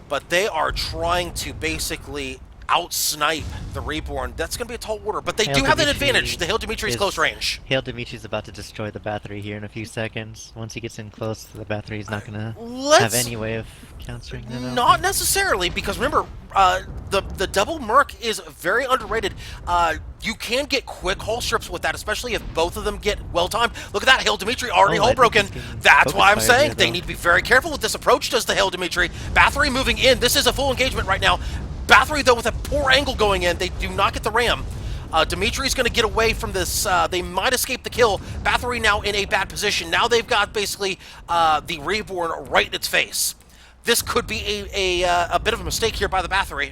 Speaker 1: But they are trying to basically out-snipe the Reborn. That's going to be a tall order. But they do have an advantage. The Hail Dimitri is close range.
Speaker 2: Hail Dimitri's about to destroy the Bathory here in a few seconds. Once he gets in close, the Bathory's not going to have any way of countering that.
Speaker 1: Not necessarily, because remember, the double Merc is very underrated. You can get quick hull strips with that, especially if both of them get well-timed. Look at that, Hail Dimitri already hull broken. That's why I'm saying they need to be very careful with this approach, does the Hail Dimitri. Bathory moving in. This is a full engagement right now. Bathory, though, with a poor angle going in, they do not get the ram. Dimitri's going to get away from this. They might escape the kill. Bathory now in a bad position. Now they've got basically the Reborn right in its face. This could be a bit of a mistake here by the Bathory.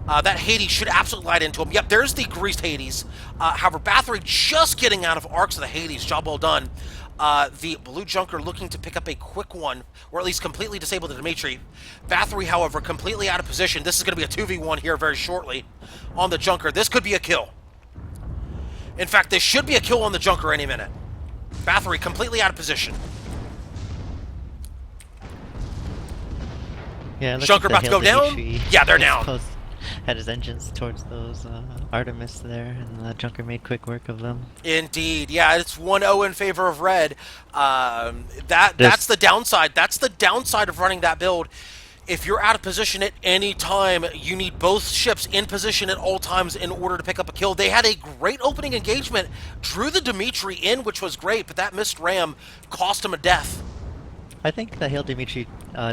Speaker 1: That Hades should absolutely light into him. Yep, there's the greased Hades. However, Bathory just getting out of arcs of the Hades. Job well done. The Blue Junker looking to pick up a quick one, or at least completely disable the Dimitri. Bathory, however, completely out of position. This is going to be a 2v1 here very shortly on the Junker. This could be a kill. In fact, this should be a kill on the Junker any minute. Bathory completely out of position.
Speaker 2: Yeah,
Speaker 1: Junker about to go down? Yeah, they're down.
Speaker 2: Had his engines towards those Artemis there, and the Junker made quick work of them.
Speaker 1: Indeed, yeah, it's 1-0 in favor of red. That's the downside. That's the downside of running that build. If you're out of position at any time, you need both ships in position at all times in order to pick up a kill. They had a great opening engagement, drew the Dimitri in, which was great, but that missed ram cost him a death.
Speaker 2: I think that Hail Dimitri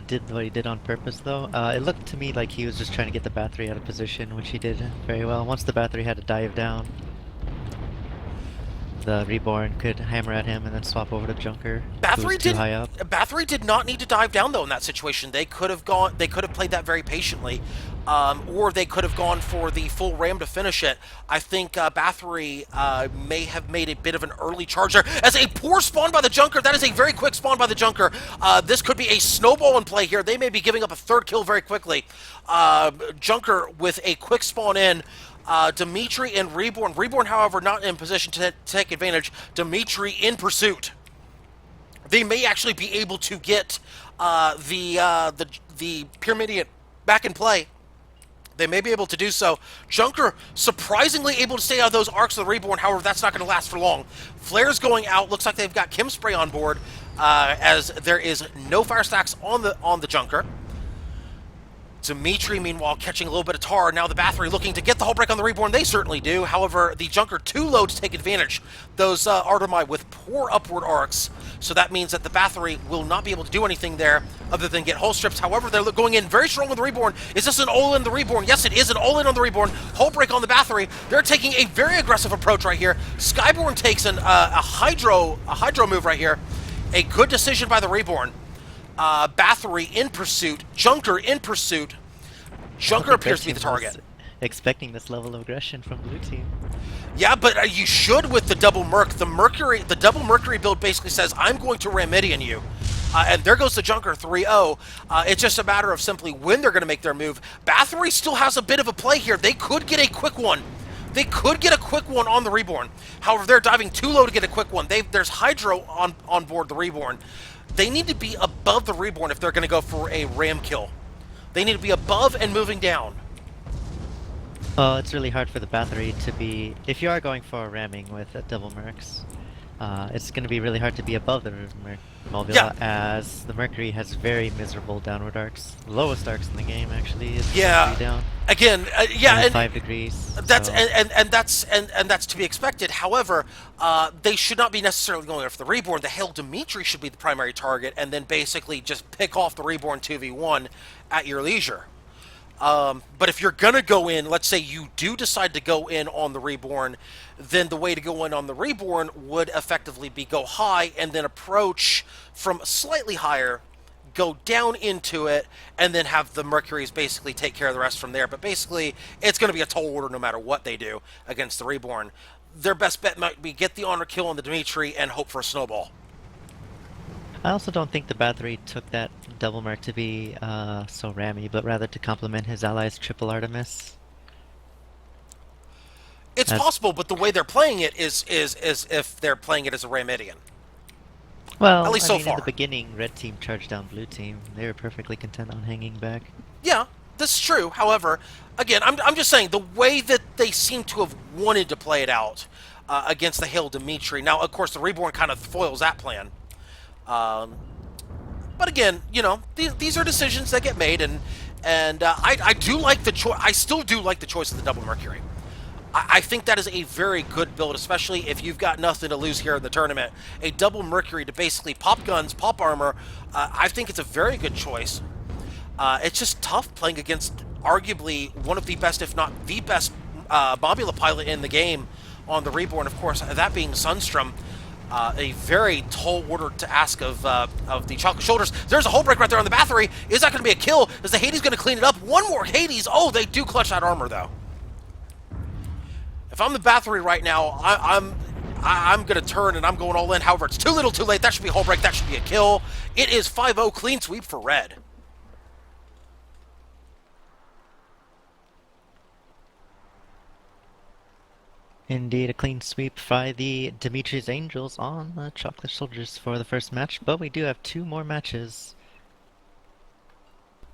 Speaker 2: did what he did on purpose, though. It looked to me like he was just trying to get the Bathory out of position, which he did very well. Once the Bathory had to dive down, the Reborn could hammer at him and then swap over to Junker, who was too high up.
Speaker 1: Bathory did not need to dive down though in that situation. They could have gone. They could have played that very patiently, or they could have gone for the full ram to finish it. I think Bathory may have made a bit of an early charge there as a poor spawn by the Junker. That is a very quick spawn by the Junker. This could be a snowball in play here. They may be giving up a third kill very quickly. Junker with a quick spawn in. Dimitri and Reborn. Reborn, however, not in position to take advantage. Dimitri in pursuit. They may actually be able to get the Pyramidion back in play. They may be able to do so. Junker surprisingly able to stay out of those arcs of the Reborn. However, that's not going to last for long. Flare's going out. Looks like they've got Kim Spray on board, as there is no fire stacks on the Junker. Dimitri, meanwhile, catching a little bit of tar. Now the Bathory looking to get the hull break on the Reborn. They certainly do. However, the Junker too low to take advantage. Those Artemai with poor upward arcs. So that means that the Bathory will not be able to do anything there other than get hull strips. However, they're going in very strong with the Reborn. Is this an all-in the Reborn? Yes, it is an all-in on the Reborn. Hull break on the Bathory. They're taking a very aggressive approach right here. Skyborn takes a Hydro move right here. A good decision by the Reborn. Bathory in pursuit. Junker in pursuit. Junker appears to be the target.
Speaker 2: Expecting this level of aggression from blue team.
Speaker 1: Yeah, but you should with the double Merc. The double Mercury build basically says, I'm going to Ramidian you. And there goes the Junker 3-0. It's just a matter of simply when they're going to make their move. Bathory still has a bit of a play here. They could get a quick one. They could get a quick one on the Reborn. However, they're diving too low to get a quick one. There's Hydro on board the Reborn. They need to be above the Reborn if they're going to go for a ram kill. They need to be above and moving down.
Speaker 2: Well, it's really hard for the Bathory to be... If you are going for a ramming with double Mercs, it's going to be really hard to be above the Mobula, as the Mercury has very miserable downward arcs. Lowest arcs in the game, actually, is down.
Speaker 1: Again, and
Speaker 2: 5 degrees.
Speaker 1: That's
Speaker 2: so.
Speaker 1: and that's to be expected. However, they should not be necessarily going after the Reborn. The Hail Dimitri should be the primary target, and then basically just pick off the Reborn 2v1 at your leisure. But if you're gonna go in, let's say you do decide to go in on the Reborn, then the way to go in on the Reborn would effectively be go high and then approach from slightly higher, go down into it, and then have the Mercuries basically take care of the rest from there. But basically, it's going to be a tall order no matter what they do against the Reborn. Their best bet might be get the honor kill on the Dimitri and hope for a snowball.
Speaker 2: I also don't think the Bathory took that double Merc to be so rammy, but rather to complement his allies' triple Artemis.
Speaker 1: It's possible, but the way they're playing it is if they're playing it as a Ramidian.
Speaker 2: Well,
Speaker 1: at least so far.
Speaker 2: In the beginning, red team charged down blue team. They were perfectly content on hanging back.
Speaker 1: Yeah, this is true. However, again, I'm just saying the way that they seem to have wanted to play it out against the Hail Dimitri. Now, of course, the Reborn kind of foils that plan. But again, you know, these are decisions that get made, and I do like the choice. I still do like the choice of the double Mercury. I think that is a very good build, especially if you've got nothing to lose here in the tournament. A double Mercury to basically pop guns, pop armor, I think it's a very good choice. It's just tough playing against arguably one of the best, if not the best, Mobula pilot in the game on the Reborn, of course, that being Sunstrom. A very tall order to ask of the Chocolate Shoulders. There's a hull break right there on the Bathory. Is that going to be a kill? Is the Hades going to clean it up? One more Hades. Oh, they do clutch that armor, though. If I'm the Bathory right now, I'm going to turn and I'm going all in. However, it's too little too late. That should be a hull break. That should be a kill. It is 5-0 clean sweep for red.
Speaker 2: Indeed, a clean sweep by the Dimitri's Angels on the Chocolate Soldiers for the first match, but we do have 2 more matches.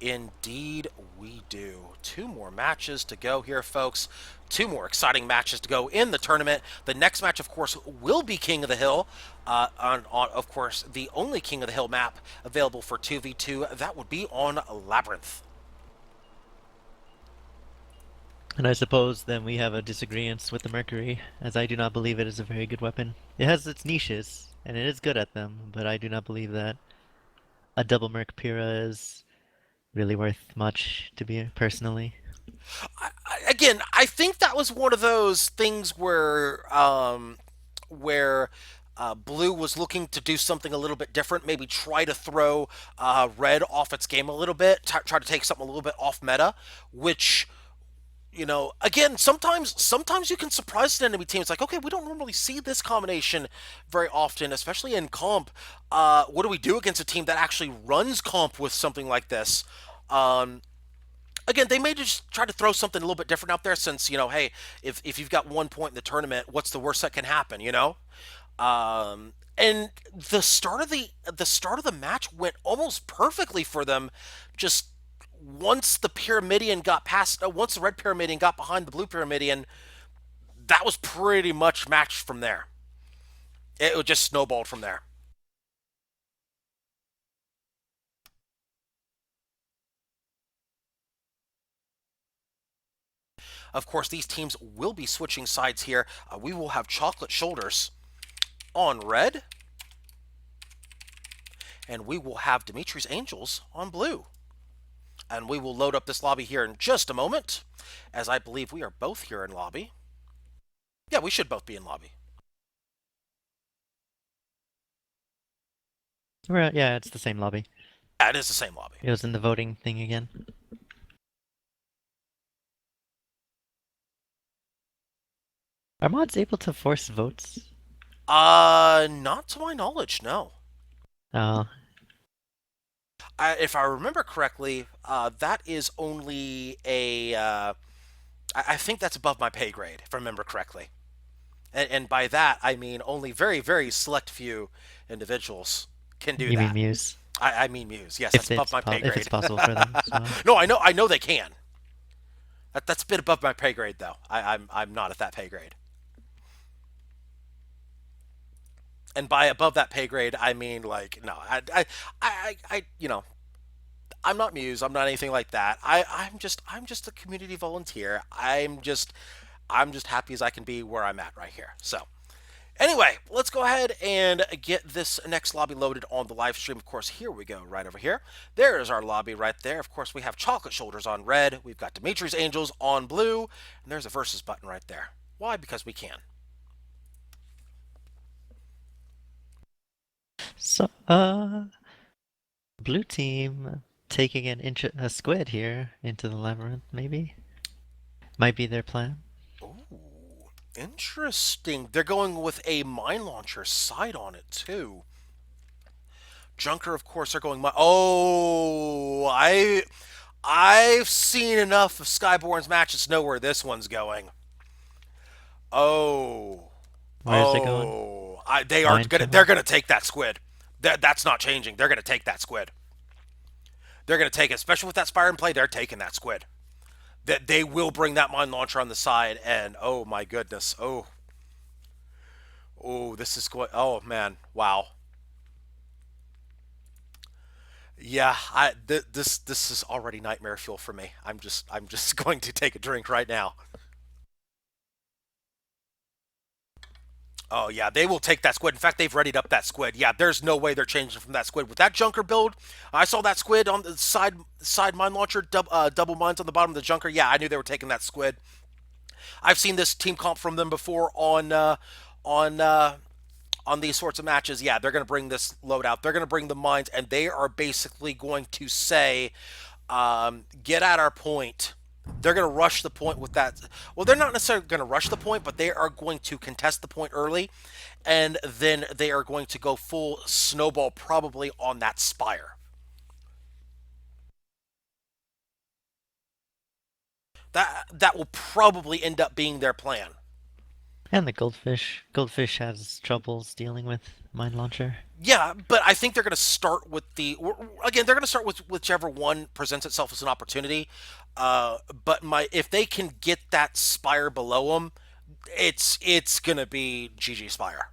Speaker 1: Indeed, we do. 2 more matches to go here, folks. 2 more exciting matches to go in the tournament. The next match, of course, will be King of the Hill. On, of course, the only King of the Hill map available for 2v2. That would be on Labyrinth.
Speaker 2: And I suppose then we have a disagreement with the Mercury, as I do not believe it is a very good weapon. It has its niches, and it is good at them, but I do not believe that A double Merc Pyrrha is really worth much to me personally.
Speaker 1: Again, I think that was one of those things where Blue was looking to do something a little bit different, maybe try to throw Red off its game a little bit, try to take something a little bit off meta, which again, sometimes you can surprise an enemy team. It's like, okay, we don't normally see this combination very often, especially in comp. What do we do against a team that actually runs comp with something like this? Um, Again, they may just try to throw something a little bit different out there since, hey, if you've got 1 point in the tournament, what's the worst that can happen? And the start of the match went almost perfectly for them. Just once the Pyramidion got past, once the red Pyramidion got behind the blue Pyramidion, that was pretty much matched from there. It just snowballed from there. Of course, these teams will be switching sides here. We will have Chocolate Shoulders on red, and we will have Dimitri's Angels on blue. And we will load up this lobby here in just a moment, as I believe we are both here in lobby. Yeah, we should both be in lobby.
Speaker 2: Yeah, it's the same lobby.
Speaker 1: Yeah, it is the same lobby.
Speaker 2: It was in the voting thing again. Are mods able to force votes?
Speaker 1: Not to my knowledge, no.
Speaker 2: Oh,
Speaker 1: If I remember correctly, that is only a. I think that's above my pay grade, if I remember correctly. And by that, I mean only very, very select few individuals can do
Speaker 2: you mean
Speaker 1: that.
Speaker 2: Muse?
Speaker 1: I mean Muse. Yes, that's above my pay
Speaker 2: If it's
Speaker 1: grade.
Speaker 2: possible for them. So
Speaker 1: No, I know they can. That's a bit above my pay grade, though. I'm not at that pay grade. And by above that pay grade, I mean like no, I'm not Muse. I'm not anything like that. I'm just a community volunteer. I'm just happy as I can be where I'm at right here. So anyway, let's go ahead and get this next lobby loaded on the live stream. Of course, here we go, right over here. There is our lobby right there. Of course, we have Chocolate Shoulders on red. We've got Dimitri's Angels on blue, and there's a versus button right there. Why? Because we can.
Speaker 2: so blue team taking a squid here into the labyrinth, maybe? Might be their plan.
Speaker 1: Ooh, interesting. They're going with a mine launcher side on it too. Junker, of course, are going. I've seen enough of Skyborn's matches to know where this one's going. Oh,
Speaker 2: Where's it going?
Speaker 1: they are
Speaker 2: Mine
Speaker 1: gonna.
Speaker 2: tunnel?
Speaker 1: They're gonna take that squid. That's not changing. They're gonna take that squid. They're gonna take it, especially with that Spire in play. They're taking that squid. That they will bring that mine launcher on the side, and oh my goodness, this is going. Oh man, wow. Yeah, this is already nightmare fuel for me. I'm just going to take a drink right now. Oh yeah, they will take that squid. In fact, they've readied up that squid. Yeah, there's no way they're changing from that squid with that Junker build. I saw that squid on the side mine launcher, double mines on the bottom of the Junker. Yeah, I knew they were taking that squid. I've seen this team comp from them before on on these sorts of matches. Yeah, they're going to bring this load out. They're going to bring the mines, and they are basically going to say, "Get at our point." They're going to rush the point with that. Well, they're not necessarily going to rush the point, but they are going to contest the point early, and then they are going to go full snowball probably on that spire. That will probably end up being their plan.
Speaker 2: And the goldfish. Goldfish has troubles dealing with mine launcher.
Speaker 1: Yeah, but I think they're going to start with again. They're going to start with whichever one presents itself as an opportunity. But if they can get that spire below them, it's going to be GG Spire.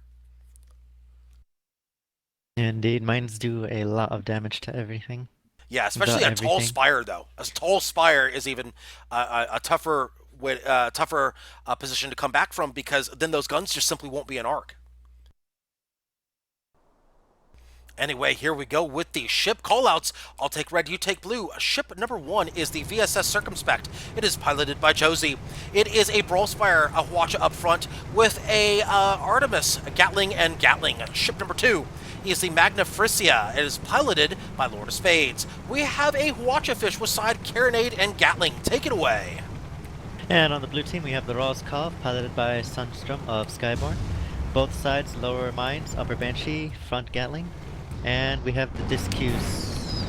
Speaker 2: Indeed, mines do a lot of damage to everything.
Speaker 1: Yeah,
Speaker 2: The
Speaker 1: especially a tall
Speaker 2: everything.
Speaker 1: spire though. A tall spire is even a tougher position to come back from because then those guns just simply won't be an arc. Anyway, here we go with the ship callouts. I'll take red, you take blue. Ship number 1 is the VSS Circumspect. It is piloted by Josie. It is a Brawl Spire, a Hwacha up front with a Artemis, a Gatling, and Gatling. Ship number 2 is the Magna Frisia. It is piloted by Lord of Spades. We have a Hwacha fish with side Carronade and Gatling. Take it away.
Speaker 2: And on the blue team, we have the Rozkov, piloted by Sunstrom of Skyborn. Both sides, lower mines, upper Banshee, front Gatling. And we have the Discuse,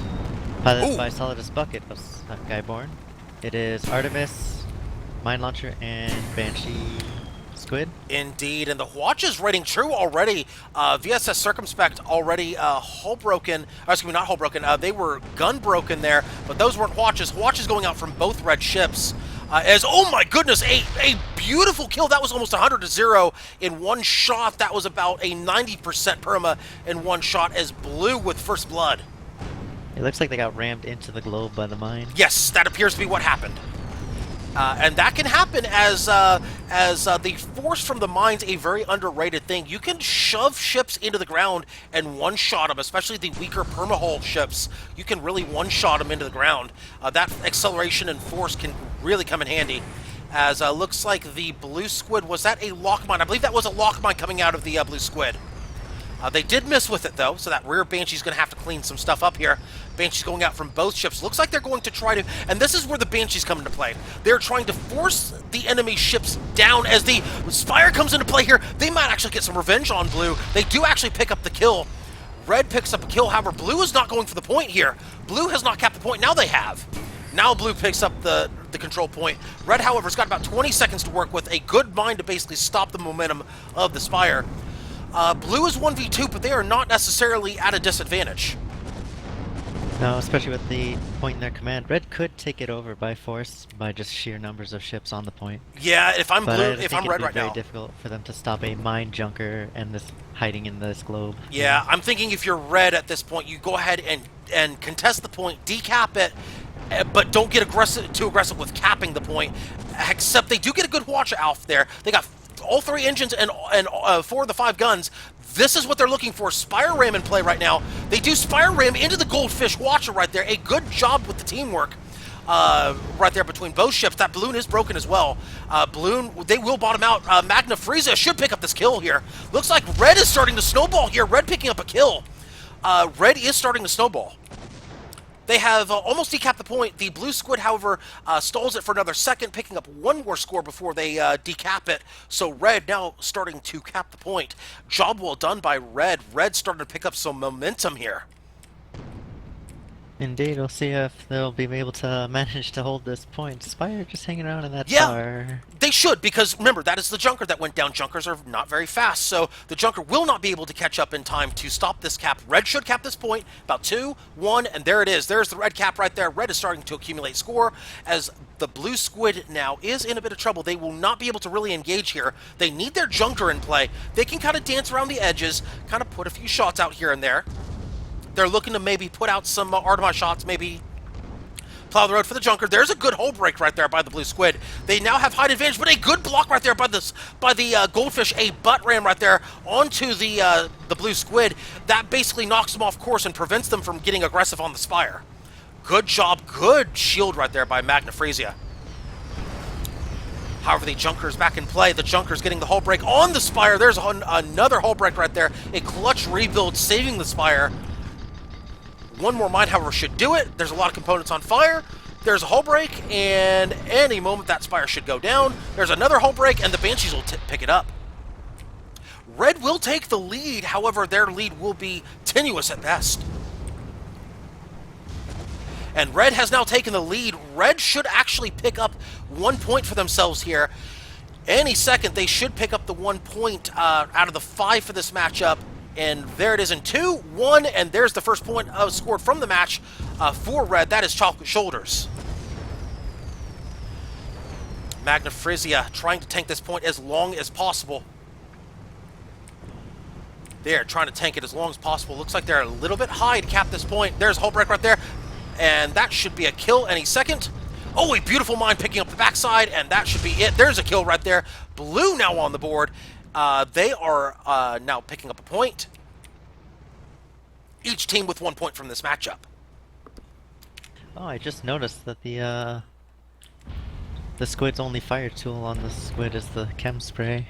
Speaker 2: piloted by Solidus Bucket of Skyborn. It is Artemis, Mine Launcher, and Banshee Squid.
Speaker 1: Indeed, and the Watch is rating true already. VSS Circumspect already hull broken. Excuse me, not hull broken. They were gun broken there, but those weren't Watches. Watches going out from both red ships. Oh my goodness, a beautiful kill. That was almost 100-0 in one shot. That was about a 90% perma in one shot as blue with first blood.
Speaker 2: It looks like they got rammed into the globe by the mine.
Speaker 1: Yes, that appears to be what happened. And that can happen as the force from the mine's a very underrated thing. You can shove ships into the ground and one-shot them, especially the weaker permahull ships. You can really one-shot them into the ground. That acceleration and force can really come in handy. As looks like the blue squid, was that a lock mine? I believe that was a lock mine coming out of the blue squid. They did miss with it, though, so that rear Banshee's going to have to clean some stuff up here. Banshee's going out from both ships. Looks like they're going to try to... And this is where the Banshees come into play. They're trying to force the enemy ships down as the Spire comes into play here. They might actually get some revenge on blue. They do actually pick up the kill. Red picks up a kill. However, blue is not going for the point here. Blue has not capped the point. Now they have. Now blue picks up the control point. Red, however, has got about 20 seconds to work with. A good mine to basically stop the momentum of the Spire. Blue is 1v2, but they are not necessarily at a disadvantage.
Speaker 2: No, especially with the point in their command. Red could take it over by force by just sheer numbers of ships on the point.
Speaker 1: Yeah, if I'm
Speaker 2: but
Speaker 1: blue,
Speaker 2: I
Speaker 1: if
Speaker 2: think
Speaker 1: I'm
Speaker 2: it'd
Speaker 1: red
Speaker 2: be
Speaker 1: right
Speaker 2: very
Speaker 1: now.
Speaker 2: difficult for them to stop a mine junker and this hiding in this globe.
Speaker 1: Yeah, I'm thinking if you're red at this point, you go ahead and contest the point, decap it, but don't get too aggressive with capping the point. Except they do get a good watch off there. They got all 3 engines and 4 of the 5 guns. This is what they're looking for. Spire Ram in play right now. They do Spire Ram into the Goldfish Watcher right there. A good job with the teamwork right there between both ships. That balloon is broken as well. Balloon, they will bottom out. Magna Frieza should pick up this kill here. Looks like Red is starting to snowball here. Red picking up a kill. Red is starting to snowball. They have almost decapped the point. The blue squid, however, stalls it for another second, picking up one more score before they decap it. So Red now starting to cap the point. Job well done by Red. Red starting to pick up some momentum here.
Speaker 2: Indeed, we'll see if they'll be able to manage to hold this point. Spire just hanging around in that
Speaker 1: Yeah,
Speaker 2: bar.
Speaker 1: they should, because remember, that is the Junker that went down. Junkers are not very fast, so the Junker will not be able to catch up in time to stop this cap. Red should cap this point, about 2, 1, and there it is. There's the red cap right there. Red is starting to accumulate score, as the blue squid now is in a bit of trouble. They will not be able to really engage here. They need their Junker in play. They can kind of dance around the edges, kind of put a few shots out here and there. They're looking to maybe put out some Artemis shots, maybe plow the road for the Junker. There's a good hole break right there by the blue squid. They now have height advantage, but a good block right there by the Goldfish. A butt ram right there onto the blue squid. That basically knocks them off course and prevents them from getting aggressive on the Spire. Good job, good shield right there by Magna Frisia. However, the Junker's back in play. The Junker's getting the hull break on the Spire. There's another hull break right there. A clutch rebuild saving the Spire. One more mine, however, should do it. There's a lot of components on fire. There's a hull break, and any moment that Spire should go down. There's another hull break, and the Banshees will pick it up. Red will take the lead. However, their lead will be tenuous at best. And Red has now taken the lead. Red should actually pick up 1 point for themselves here. Any second, they should pick up the 1 point out of the 5 for this matchup. And there it is in 2, 1, and there's the first point scored from the match for Red. That is Chocolate Shoulders. Magna Frisia trying to tank this point as long as possible. They're trying to tank it as long as possible. Looks like they're a little bit high to cap this point. There's a hull break right there, and that should be a kill any second. Oh, a beautiful mine picking up the backside, and that should be it. There's a kill right there. Blue now on the board. They are now picking up a point. each team with 1 point from this matchup.
Speaker 2: Oh, I just noticed that the squid's only fire tool on the squid is the chem spray.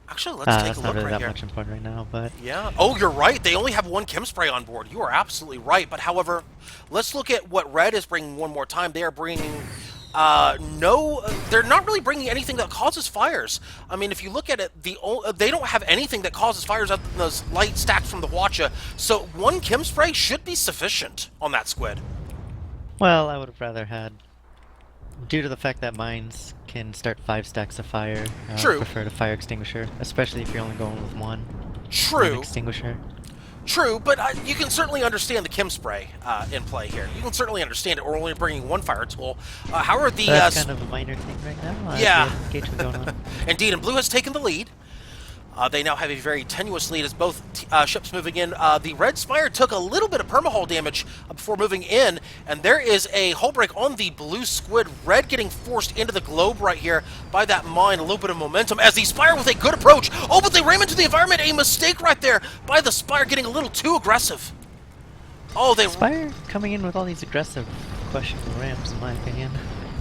Speaker 1: Actually, let's take
Speaker 2: That's
Speaker 1: a
Speaker 2: not
Speaker 1: look
Speaker 2: really
Speaker 1: right
Speaker 2: that
Speaker 1: here.
Speaker 2: much important right now, but
Speaker 1: Yeah. Oh, you're right. They only have one chem spray on board. You are absolutely right. But however, let's look at what Red is bringing one more time. They are bringing no, they're not really bringing anything that causes fires. I mean, if you look at it, they don't have anything that causes fires other than those light stacks from the Watcha. So one chem spray should be sufficient on that squid.
Speaker 2: well, I would have rather had, due to the fact that mines can start 5 stacks of fire, I would
Speaker 1: True.
Speaker 2: prefer the fire extinguisher, especially if you're only going with one
Speaker 1: True.
Speaker 2: extinguisher.
Speaker 1: True, but you can certainly understand the chem spray in play here. You can certainly understand it. We're only bringing one fire tool. However, the
Speaker 2: That's kind of a minor thing right now.
Speaker 1: Yeah.
Speaker 2: The engagement going on.
Speaker 1: Indeed, and Blue has taken the lead. They now have a very tenuous lead as both ships moving in. The Red Spire took a little bit of permahull damage before moving in, and there is a hull break on the Blue Squid. Red getting forced into the globe right here by that mine. A little bit of momentum as the Spire with a good approach. Oh, but they ram into the environment. A mistake right there by the Spire getting a little too aggressive. Oh, they...
Speaker 2: Spire coming in with all these aggressive, questionable ramps, in my opinion.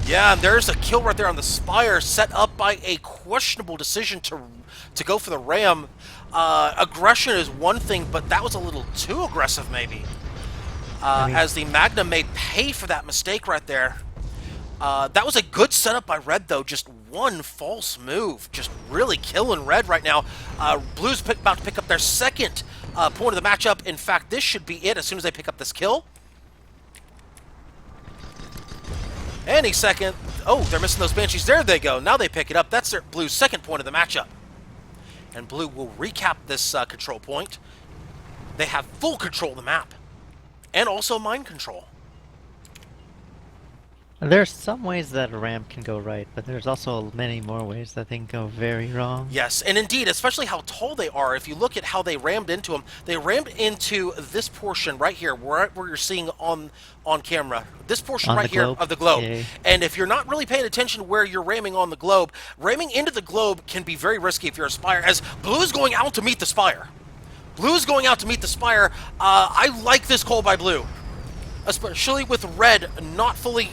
Speaker 1: Yeah, and there's a kill right there on the Spire, set up by a questionable decision to go for the ram. Aggression is one thing, but that was a little too aggressive, maybe. As the Magna may pay for that mistake right there. That was a good setup by Red, though. Just one false move. Just really killing Red right now. Blue's about to pick up their second point of the matchup. In fact, this should be it as soon as they pick up this kill. Any second. Oh, they're missing those Banshees. There they go. Now they pick it up. That's their Blue's second point of the matchup. And Blue will recap this control point. They have full control of the map. And also mind control.
Speaker 2: There's some ways that a ramp can go right, but there's also many more ways that they can go very wrong.
Speaker 1: Yes, and indeed, especially how tall they are. If you look at how they rammed into them, they rammed into this portion right here, where you're seeing on camera. This portion right here of the globe.
Speaker 2: Yeah.
Speaker 1: And if you're not really paying attention where you're ramming on the globe, ramming into the globe can be very risky if you're a Spire, as Blue is going out to meet the Spire. Blue is going out to meet the Spire. I like this call by Blue. Especially with Red not fully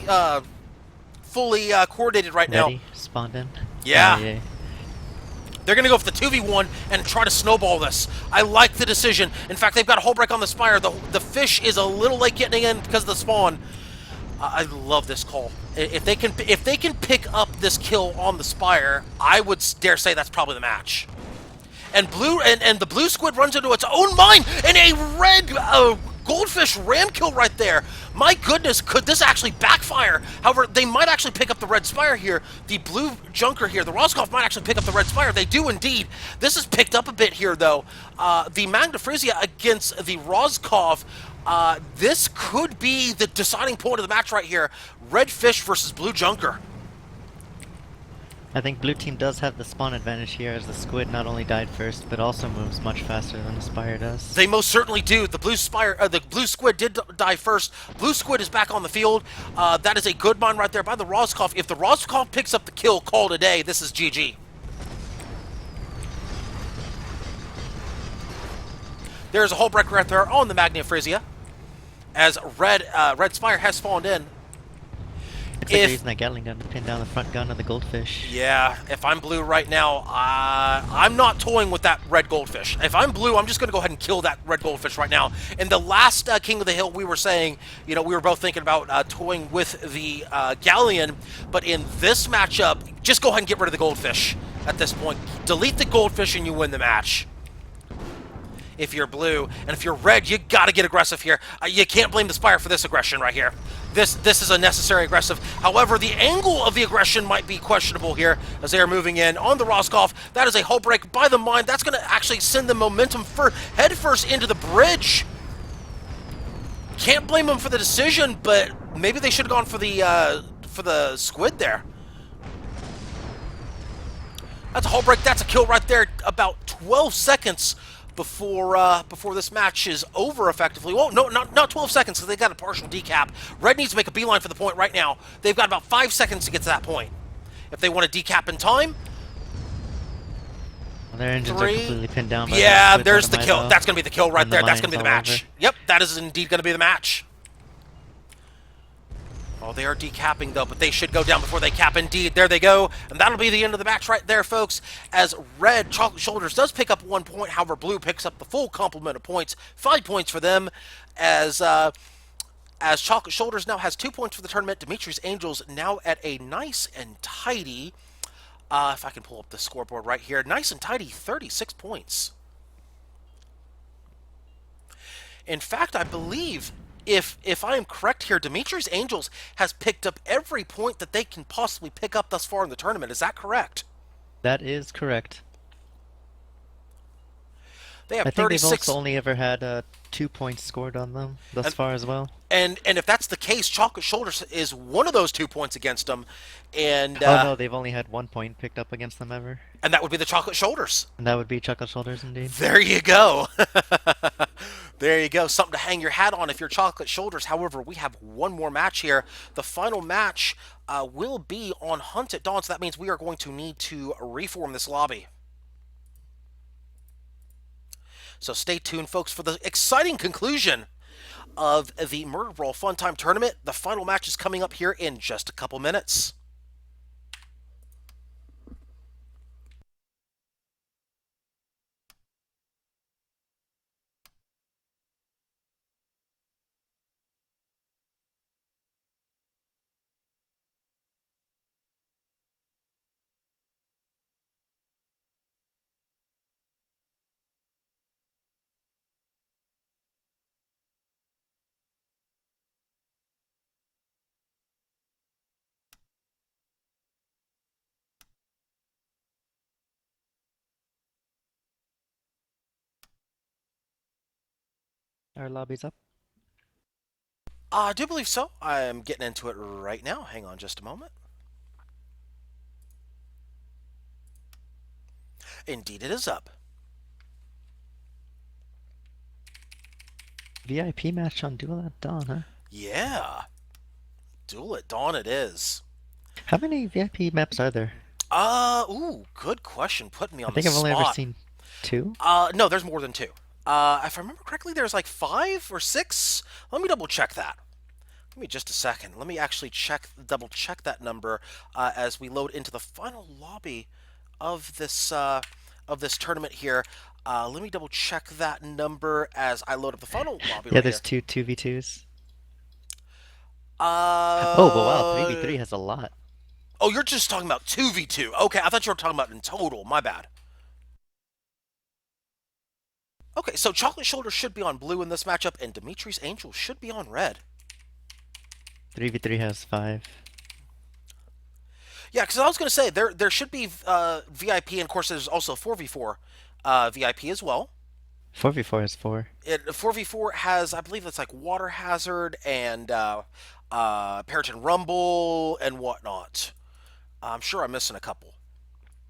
Speaker 1: coordinated right now.
Speaker 2: Spawned in.
Speaker 1: Yeah. They're going to go for the 2v1 and try to snowball this. I like the decision. In fact, they've got a hull break on the Spire. The fish is a little late getting in because of the spawn. I love this call. If they can pick up this kill on the Spire, I would dare say that's probably the match. And Blue and the Blue Squid runs into its own mine, and a Red Goldfish ram kill right there. My goodness, could this actually backfire? However, they might actually pick up the Red Spire here. The Blue Junker here, the Roscoff might actually pick up the Red Spire. They do indeed. This is picked up a bit here, though. The Magna Frisia against the Roscoff. This could be the deciding point of the match right here. Red Fish versus Blue Junker.
Speaker 2: I think Blue Team does have the spawn advantage here, as the Squid not only died first, but also moves much faster than the Spire does.
Speaker 1: They most certainly do. The Blue Squid did die first. Blue Squid is back on the field. That is a good mine right there by the Roscoff. If the Roscoff picks up the kill, call today. This is GG. There's a hull break right there on the Magna Frisia, as Red Spire has spawned in.
Speaker 2: It's like using that Gatling gun to pin down the front gun of the Goldfish.
Speaker 1: Yeah, if I'm Blue right now, I'm not toying with that Red Goldfish. If I'm Blue, I'm just going to go ahead and kill that Red Goldfish right now. In the last King of the Hill, we were saying, we were both thinking about toying with the Galleon, but in this matchup, just go ahead and get rid of the Goldfish at this point. Delete the Goldfish and you win the match. If you're Blue, and if you're Red, you gotta get aggressive here. You can't blame the Spire for this aggression right here. This is a necessary aggressive. However, the angle of the aggression might be questionable here as they are moving in on the Roscoff. That is a hull break by the mine. That's going to actually send the momentum head first into the bridge. Can't blame them for the decision, but maybe they should have gone for the Squid there. That's a hull break. That's a kill right there. About 12 seconds before this match is over effectively. Well, no, not 12 seconds, because they got a partial decap. Red needs to make a beeline for the point right now. They've got about 5 seconds to get to that point. If they want to decap in time.
Speaker 2: Their engines are
Speaker 1: Three.
Speaker 2: completely pinned down by the
Speaker 1: Yeah,
Speaker 2: squid
Speaker 1: there's the kill.
Speaker 2: Sotomayor,
Speaker 1: That's going to be the kill right
Speaker 2: and the
Speaker 1: there. That's going
Speaker 2: mine's
Speaker 1: to be the
Speaker 2: all over.
Speaker 1: match. Yep, that is indeed going to be the match. Oh, they are decapping, though, but they should go down before they cap indeed. There they go. And that'll be the end of the match right there, folks, as Red Chocolate Shoulders does pick up 1 point. However, Blue picks up the full complement of points. 5 points for them as Chocolate Shoulders now has 2 points for the tournament. Dimitri's Angels now at a nice and tidy, if I can pull up the scoreboard right here, nice and tidy 36 points. In fact, I believe, if I am correct here, Dimitri's Angels has picked up every point that they can possibly pick up thus far in the tournament. Is that correct?
Speaker 2: That is correct.
Speaker 1: They have
Speaker 2: I think they've
Speaker 1: 36.
Speaker 2: also only ever had 2 points scored on them thus
Speaker 1: And,
Speaker 2: far as well.
Speaker 1: and if that's the case, Chocolate Shoulders is one of those 2 points against them, and
Speaker 2: Oh no, they've only had 1 point picked up against them ever.
Speaker 1: and that would be the Chocolate Shoulders.
Speaker 2: And that would be Chocolate Shoulders indeed.
Speaker 1: There you go. There you go. Something to hang your hat on if you're Chocolate Shoulders. However, we have one more match here. The final match will be on Hunt at Dawn, so that means we are going to need to reform this lobby. So stay tuned, folks, for the exciting conclusion of the Murderbrawl Funtime tournament. The final match is coming up here in just a couple minutes.
Speaker 2: Our lobby's up.
Speaker 1: I do believe so. I'm getting into it right now. Hang on just a moment. Indeed, it is up.
Speaker 2: VIP match on Duel at Dawn, huh?
Speaker 1: Yeah. Duel at Dawn it is.
Speaker 2: How many VIP maps are there?
Speaker 1: Good question. Putting me on
Speaker 2: I think
Speaker 1: the
Speaker 2: I've only ever
Speaker 1: spot.
Speaker 2: seen 2.
Speaker 1: No, there's more than 2. If I remember correctly, there's like 5 or 6. Let me double check that. Give me just a second. Let me actually double check that number as we load into the final lobby of this tournament here. Let me double check that number as I load up the final lobby
Speaker 2: Yeah,
Speaker 1: right
Speaker 2: there's
Speaker 1: here.
Speaker 2: 2 2v2s.
Speaker 1: Uh,
Speaker 2: Oh, but wow, 3v3 has a lot.
Speaker 1: oh, you're just talking about 2v2. Okay, I thought you were talking about in total. My bad. Okay, so Chocolate Shoulder should be on blue in this matchup, and Dimitri's Angel should be on red.
Speaker 2: 3v3 has 5.
Speaker 1: Yeah, because I was going to say, there should be VIP, and of course there's also 4v4 VIP as well.
Speaker 2: 4v4 has 4.
Speaker 1: 4v4 has, I believe it's like Water Hazard and Periton Rumble and whatnot. I'm sure I'm missing a couple.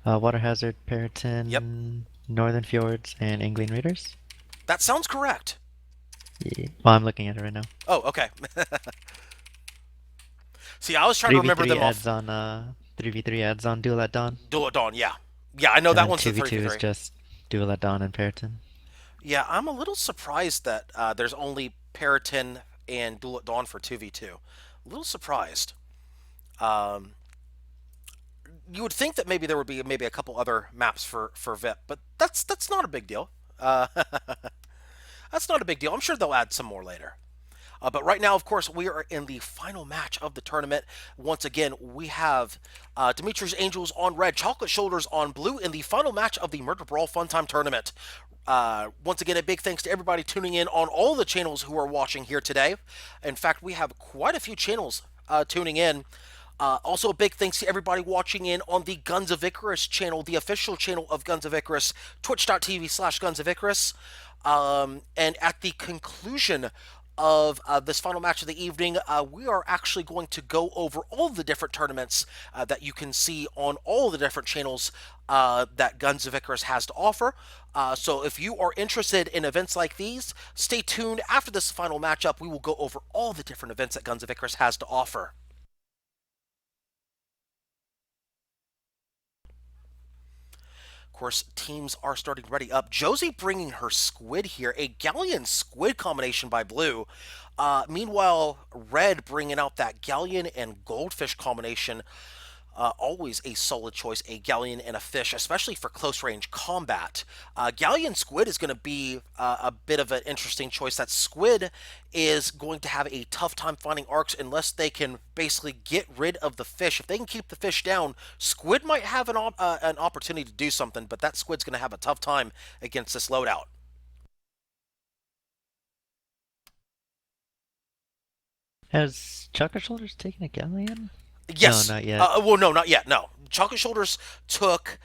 Speaker 2: Water Hazard, Periton,
Speaker 1: Yep.
Speaker 2: Northern Fjords, and Angling Raiders.
Speaker 1: That sounds correct.
Speaker 2: Yeah. Well, I'm looking at it right now.
Speaker 1: Oh, okay. See, I was trying to remember
Speaker 2: 3v3
Speaker 1: them
Speaker 2: adds
Speaker 1: off.
Speaker 2: on 3v3 adds on Duel at Dawn.
Speaker 1: Duel at Dawn, yeah. Yeah, I know
Speaker 2: And
Speaker 1: that
Speaker 2: then
Speaker 1: one's the
Speaker 2: 2v2 is
Speaker 1: 3v3.
Speaker 2: just Duel at Dawn and Periton.
Speaker 1: Yeah, I'm a little surprised that there's only Periton and Duel at Dawn for 2v2. A little surprised. Um, you would think that maybe there would be maybe a couple other maps for VIP, but that's not a big deal. That's not a big deal. I'm sure they'll add some more later. But right now, of course, we are in the final match of the tournament. Once again, we have Dimitri's Angels on red, Chocolate Shoulders on blue in the final match of the Murderbrawl Funtime tournament. Once again, a big thanks to everybody tuning in on all the channels who are watching here today. In fact, we have quite a few channels tuning in. Also, a big thanks to everybody watching in on the Guns of Icarus channel, the official channel of Guns of Icarus, twitch.tv/Guns of Icarus. And at the conclusion of this final match of the evening, we are actually going to go over all the different tournaments that you can see on all the different channels that Guns of Icarus has to offer. So if you are interested in events like these, stay tuned. After this final matchup, we will go over all the different events that Guns of Icarus has to offer. course, teams are starting to ready up. Josie bringing her squid here, a galleon squid combination by blue. Meanwhile, red bringing out that galleon and goldfish combination. Always a solid choice, a galleon and a fish, especially for close range combat. Galleon squid is going to be a bit of an interesting choice. That squid is going to have a tough time finding arcs unless they can basically get rid of the fish. If they can keep the fish down, squid might have an opportunity to do something, but that squid's going to have a tough time against this loadout.
Speaker 2: Has Chocolate Shoulders taken a galleon?
Speaker 1: Yes.
Speaker 2: No, not yet.
Speaker 1: Well, no, not yet. No. Chocolate Shoulders took,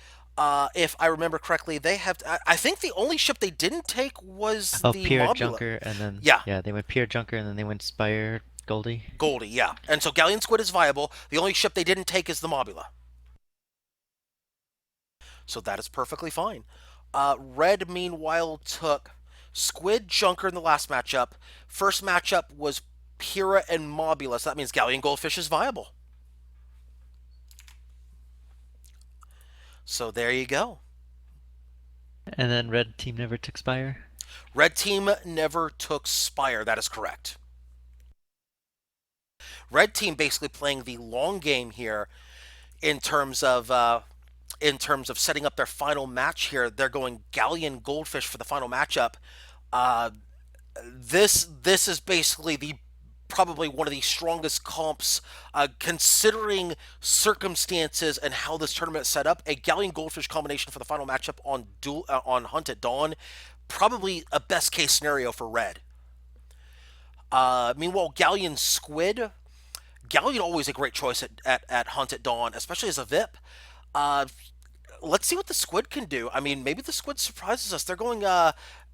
Speaker 1: if I remember correctly, they have. I think the only ship they didn't take was
Speaker 2: Oh,
Speaker 1: the
Speaker 2: Pier
Speaker 1: Mobula.
Speaker 2: Junker, and then
Speaker 1: Yeah,
Speaker 2: yeah, they went Pier Junker, and then they went Spire Goldie.
Speaker 1: Goldie. Yeah, and so Galleon Squid is viable. The only ship they didn't take is the Mobula. So that is perfectly fine. Red, meanwhile, took Squid Junker in the last matchup. First matchup was Pira and Mobula, so that means Galleon Goldfish is viable. So there you go.
Speaker 2: And then Red Team never took Spire.
Speaker 1: Red team never took Spire. That is correct. Red team basically playing the long game here in terms of setting up their final match here. They're going Galleon Goldfish for the final matchup. Uh, this is basically the probably one of the strongest comps, considering circumstances and how this tournament is set up. A Galleon Goldfish combination for the final matchup on Hunt at Dawn, probably a best case scenario for Red. Meanwhile, Galleon Squid, Galleon always a great choice at Hunt at Dawn, especially as a VIP. Uh, let's see what the Squid can do. I mean, maybe the Squid surprises us. They're going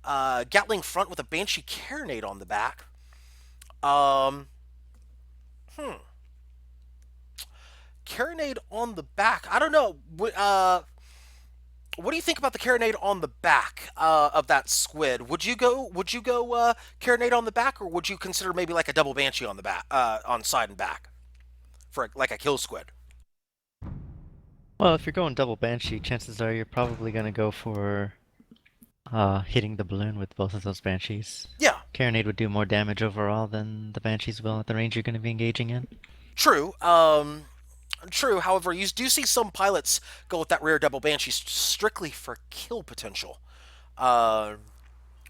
Speaker 1: Gatling front with a Banshee Carronade on the back. Um, Carronade on the back. I don't know. What do you think about the Carronade on the back of that squid? Would you go Carronade on the back, or would you consider maybe like a double Banshee on the back, on side and back, for like a kill squid?
Speaker 2: Well, if you're going double Banshee, chances are you're probably gonna go for hitting the balloon with both of those Banshees.
Speaker 1: Yeah,
Speaker 2: Carronade would do more damage overall than the Banshees will at the range you're going to be engaging in.
Speaker 1: true. True. However, you do see some pilots go with that rear double Banshee strictly for kill potential. Uh,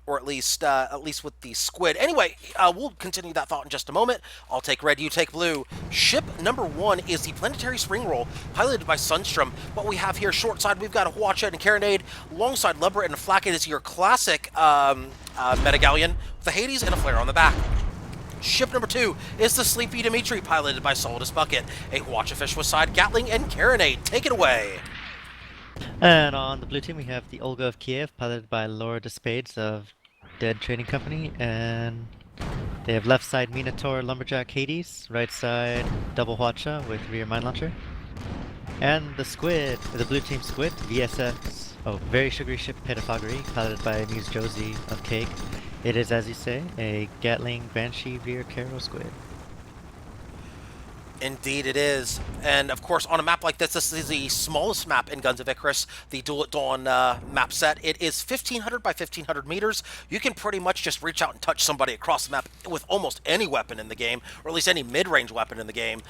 Speaker 1: or at least with the squid. Anyway, we'll continue that thought in just a moment. I'll take red, you take blue. Ship number 1 is the Planetary Spring Roll, piloted by Sunstrom. What we have here, short side, we've got a Hwacha and a Carronade. Long side, Lubber and a Flacket is your classic Meta Galleon, with a Hades and a Flare on the back. Ship number 2 is the Sleepy Dimitri, piloted by Solidus Bucket. A Hwacha Fish with side, Gatling and Carronade. Take it away.
Speaker 2: And on the blue team, we have the Olga of Kiev, piloted by Laura Despades of Dead Trading Company, and they have left side Minotaur, Lumberjack, Hades, right side double Hwacha with rear mine launcher, and the squid, the blue team squid, VSX, very sugary ship Pedophagory, piloted by Muse Josie of Cake. It is, as you say, a Gatling Banshee rear Caro squid.
Speaker 1: Indeed it is. And of course, on a map like this is the smallest map in Guns of Icarus, the Duel at Dawn map set. It is 1,500 by 1,500 meters. You can pretty much just reach out and touch somebody across the map with almost any weapon in the game, or at least any mid-range weapon in the game.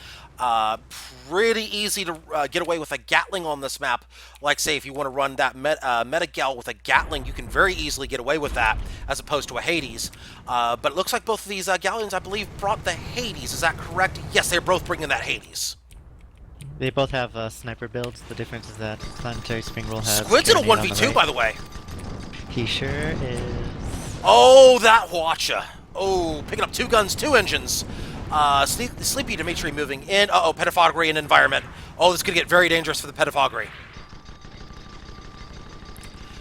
Speaker 1: Pretty easy to get away with a Gatling on this map. Like, say, if you want to run that Meta Gal with a Gatling, you can very easily get away with that, as opposed to a Hades. But it looks like both of these Galleons, I believe, brought the Hades. Is that correct? Yes, they're both bringing that Hades.
Speaker 2: They both have sniper builds. The difference is that Planetary Spring Roll has
Speaker 1: Squid's in a
Speaker 2: Carronade on the
Speaker 1: 1v2,
Speaker 2: right.
Speaker 1: by the way.
Speaker 2: He sure is.
Speaker 1: Oh, that Hwacha. Oh, picking up 2 guns, 2 engines. Sleepy Dimitri moving in. Uh-oh, Pedophagory and environment. Oh, this is going to get very dangerous for the Pedophagory.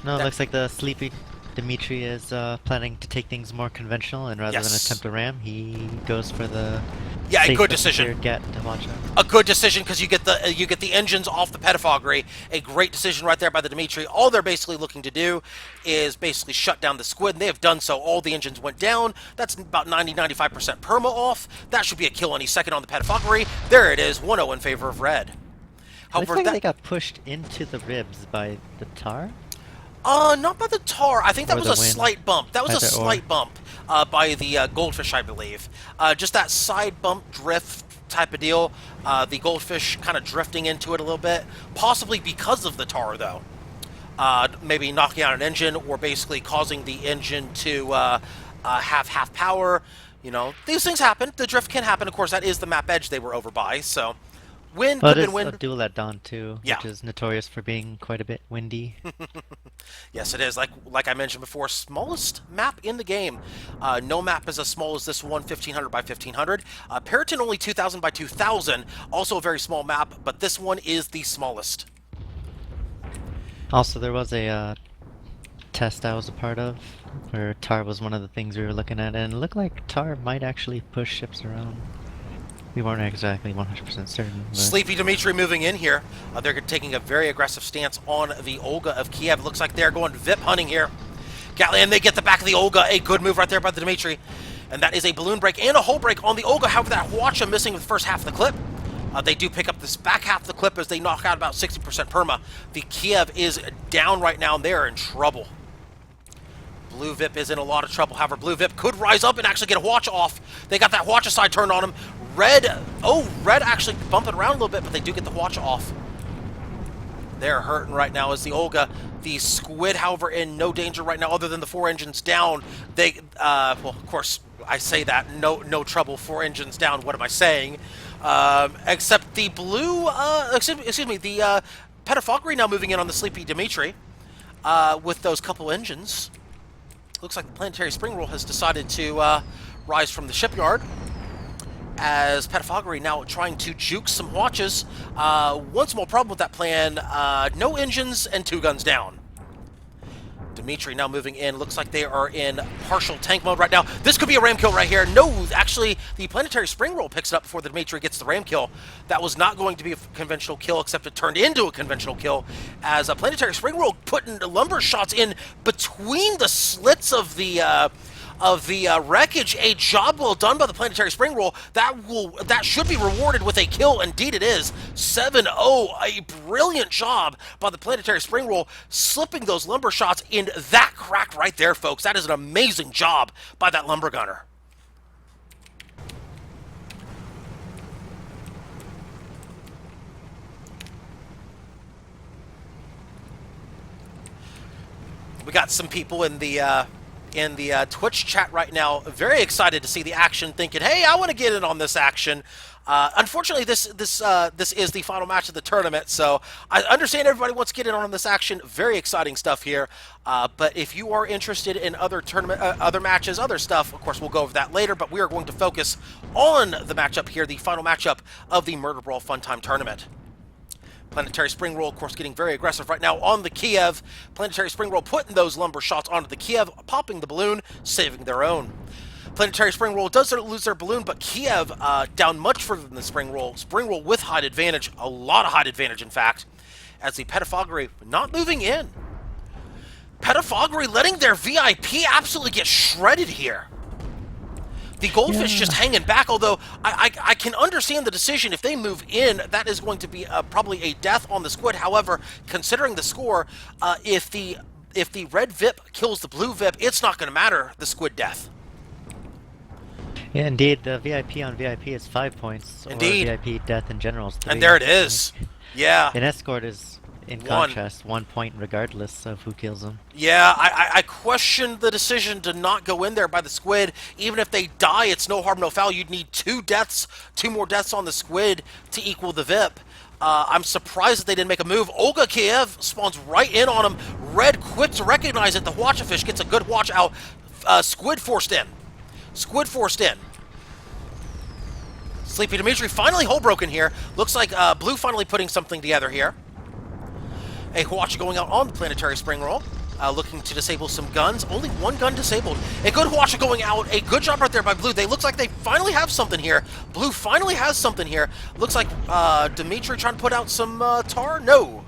Speaker 2: No, it looks like the Sleepy Dimitri is planning to take things more conventional, and rather than
Speaker 1: Yes.
Speaker 2: attempt a ram, he goes for the
Speaker 1: Yeah, a
Speaker 2: safe
Speaker 1: good
Speaker 2: and
Speaker 1: decision.
Speaker 2: secured Gat to watch out.
Speaker 1: A good decision, because you get the engines off the Pedophagory. A great decision right there by the Dimitri. All they're basically looking to do is basically shut down the squid, and they have done so. All the engines went down. That's about 90-95% perma off. That should be a kill any second on the Pedophagory. There it is, 1-0 in favor of red.
Speaker 2: Looks
Speaker 1: However,
Speaker 2: like
Speaker 1: that
Speaker 2: they got pushed into the ribs by the tar
Speaker 1: not by the tar. I think that
Speaker 2: or
Speaker 1: was
Speaker 2: the
Speaker 1: a
Speaker 2: wind.
Speaker 1: slight bump. That was a
Speaker 2: Either or.
Speaker 1: slight bump by the goldfish, I believe. Just that side bump drift type of deal. The goldfish kind of drifting into it a little bit, possibly because of the tar, though. Maybe knocking out an engine or basically causing the engine to have half power. You know, these things happen. The drift can happen. Of course, that is the map edge they were over by. So, wind
Speaker 2: Well,
Speaker 1: could
Speaker 2: it
Speaker 1: have been
Speaker 2: is a
Speaker 1: wind.
Speaker 2: duel at dawn too,
Speaker 1: Yeah.
Speaker 2: which is notorious for being quite a bit windy.
Speaker 1: Yes, it is. Like I mentioned before, smallest map in the game. No map is as small as this one, 1500 by 1500. Periton only 2000 by 2000. Also a very small map, but this one is the smallest.
Speaker 2: Also, there was a test I was a part of where tar was one of the things we were looking at, and it looked like tar might actually push ships around. We weren't exactly 100% certain, but...
Speaker 1: Sleepy Dimitri moving in here. They're taking a very aggressive stance on the Olga of Kiev. Looks like they're going VIP hunting here. Gatland, they get the back of the Olga. A good move right there by the Dimitri. And that is a balloon break and a hull break on the Olga. However, that Hwacha missing the first half of the clip. They do pick up this back half of the clip as they knock out about 60% perma. The Kiev is down right now, and they are in trouble. Blue VIP is in a lot of trouble. However, Blue VIP could rise up and actually get a Hwacha off. They got that Hwacha side turned on him. Red actually bumping around a little bit, but they do get the Hwacha off. They're hurting right now as the Olga. The Squid, however, in no danger right now other than the 4 engines down. They, well, of course, I say that. No trouble, 4 engines down. What am I saying? Except the blue, excuse me, the Petafoggery now moving in on the Sleepy Dimitri with those couple engines. Looks like the Planetary Spring Roll has decided to rise from the shipyard as Petafoggery now trying to juke some Hwachas. One small problem with that plan, no engines and 2 guns down. Dimitri now moving in. Looks like they are in partial tank mode right now. This could be a ram kill right here. No, actually, the Planetary Spring Roll picks it up before the Dimitri gets the ram kill. That was not going to be a conventional kill, except it turned into a conventional kill as a Planetary Spring Roll putting lumber shots in between the slits of the wreckage. A job well done by the Planetary Spring Roll. That should be rewarded with a kill. Indeed it is. 7-0. A brilliant job by the Planetary Spring Roll, slipping those lumber shots in that crack right there, folks. That is an amazing job by that lumber gunner. We got some people in the Twitch chat right now, very excited to see the action, thinking, "Hey, I want to get in on this action." Unfortunately, this is the final match of the tournament, so I understand everybody wants to get in on this action. Very exciting stuff here. But if you are interested in other tournament, other matches, other stuff, of course, we'll go over that later. But we are going to focus on the matchup here, the final matchup of the Murderbrawl Funtime tournament. Planetary Spring Roll, of course, getting very aggressive right now on the Kiev. Planetary Spring Roll putting those lumber shots onto the Kiev, popping the balloon, saving their own. Planetary Spring Roll does lose their balloon, but Kiev down much further than the Spring Roll. Spring Roll with height advantage, a lot of height advantage, in fact, as the Petafoggery not moving in. Petafoggery letting their VIP absolutely get shredded here. The Goldfish just hanging back, although I can understand the decision. If they move in, that is going to be probably a death on the Squid. However, considering the score, if the red VIP kills the blue VIP, it's not going to matter, the Squid death.
Speaker 2: Yeah, indeed, the VIP on VIP is 5 points,
Speaker 1: Indeed.
Speaker 2: or VIP death in general is 3.
Speaker 1: And there it is. Yeah.
Speaker 2: An escort is, in
Speaker 1: 1.
Speaker 2: contrast, 1 point regardless of who kills them.
Speaker 1: Yeah, I question the decision to not go in there by the Squid. Even if they die, it's no harm, no foul. You'd need 2 more deaths on the Squid to equal the VIP. I'm surprised that they didn't make a move. Olga Kiev spawns right in on him. Red quick to recognize it. The Hwachafish gets a good watch out. Squid forced in. Squid forced in. Sleepy Dimitri finally hole broken here. Looks like Blue finally putting something together here. A Hwacha going out on the Planetary Spring Roll. Looking to disable some guns. Only 1 gun disabled. A good Hwacha going out. A good job right there by Blue. They looks like they finally have something here. Blue finally has something here. Looks like Dimitri trying to put out some tar. No.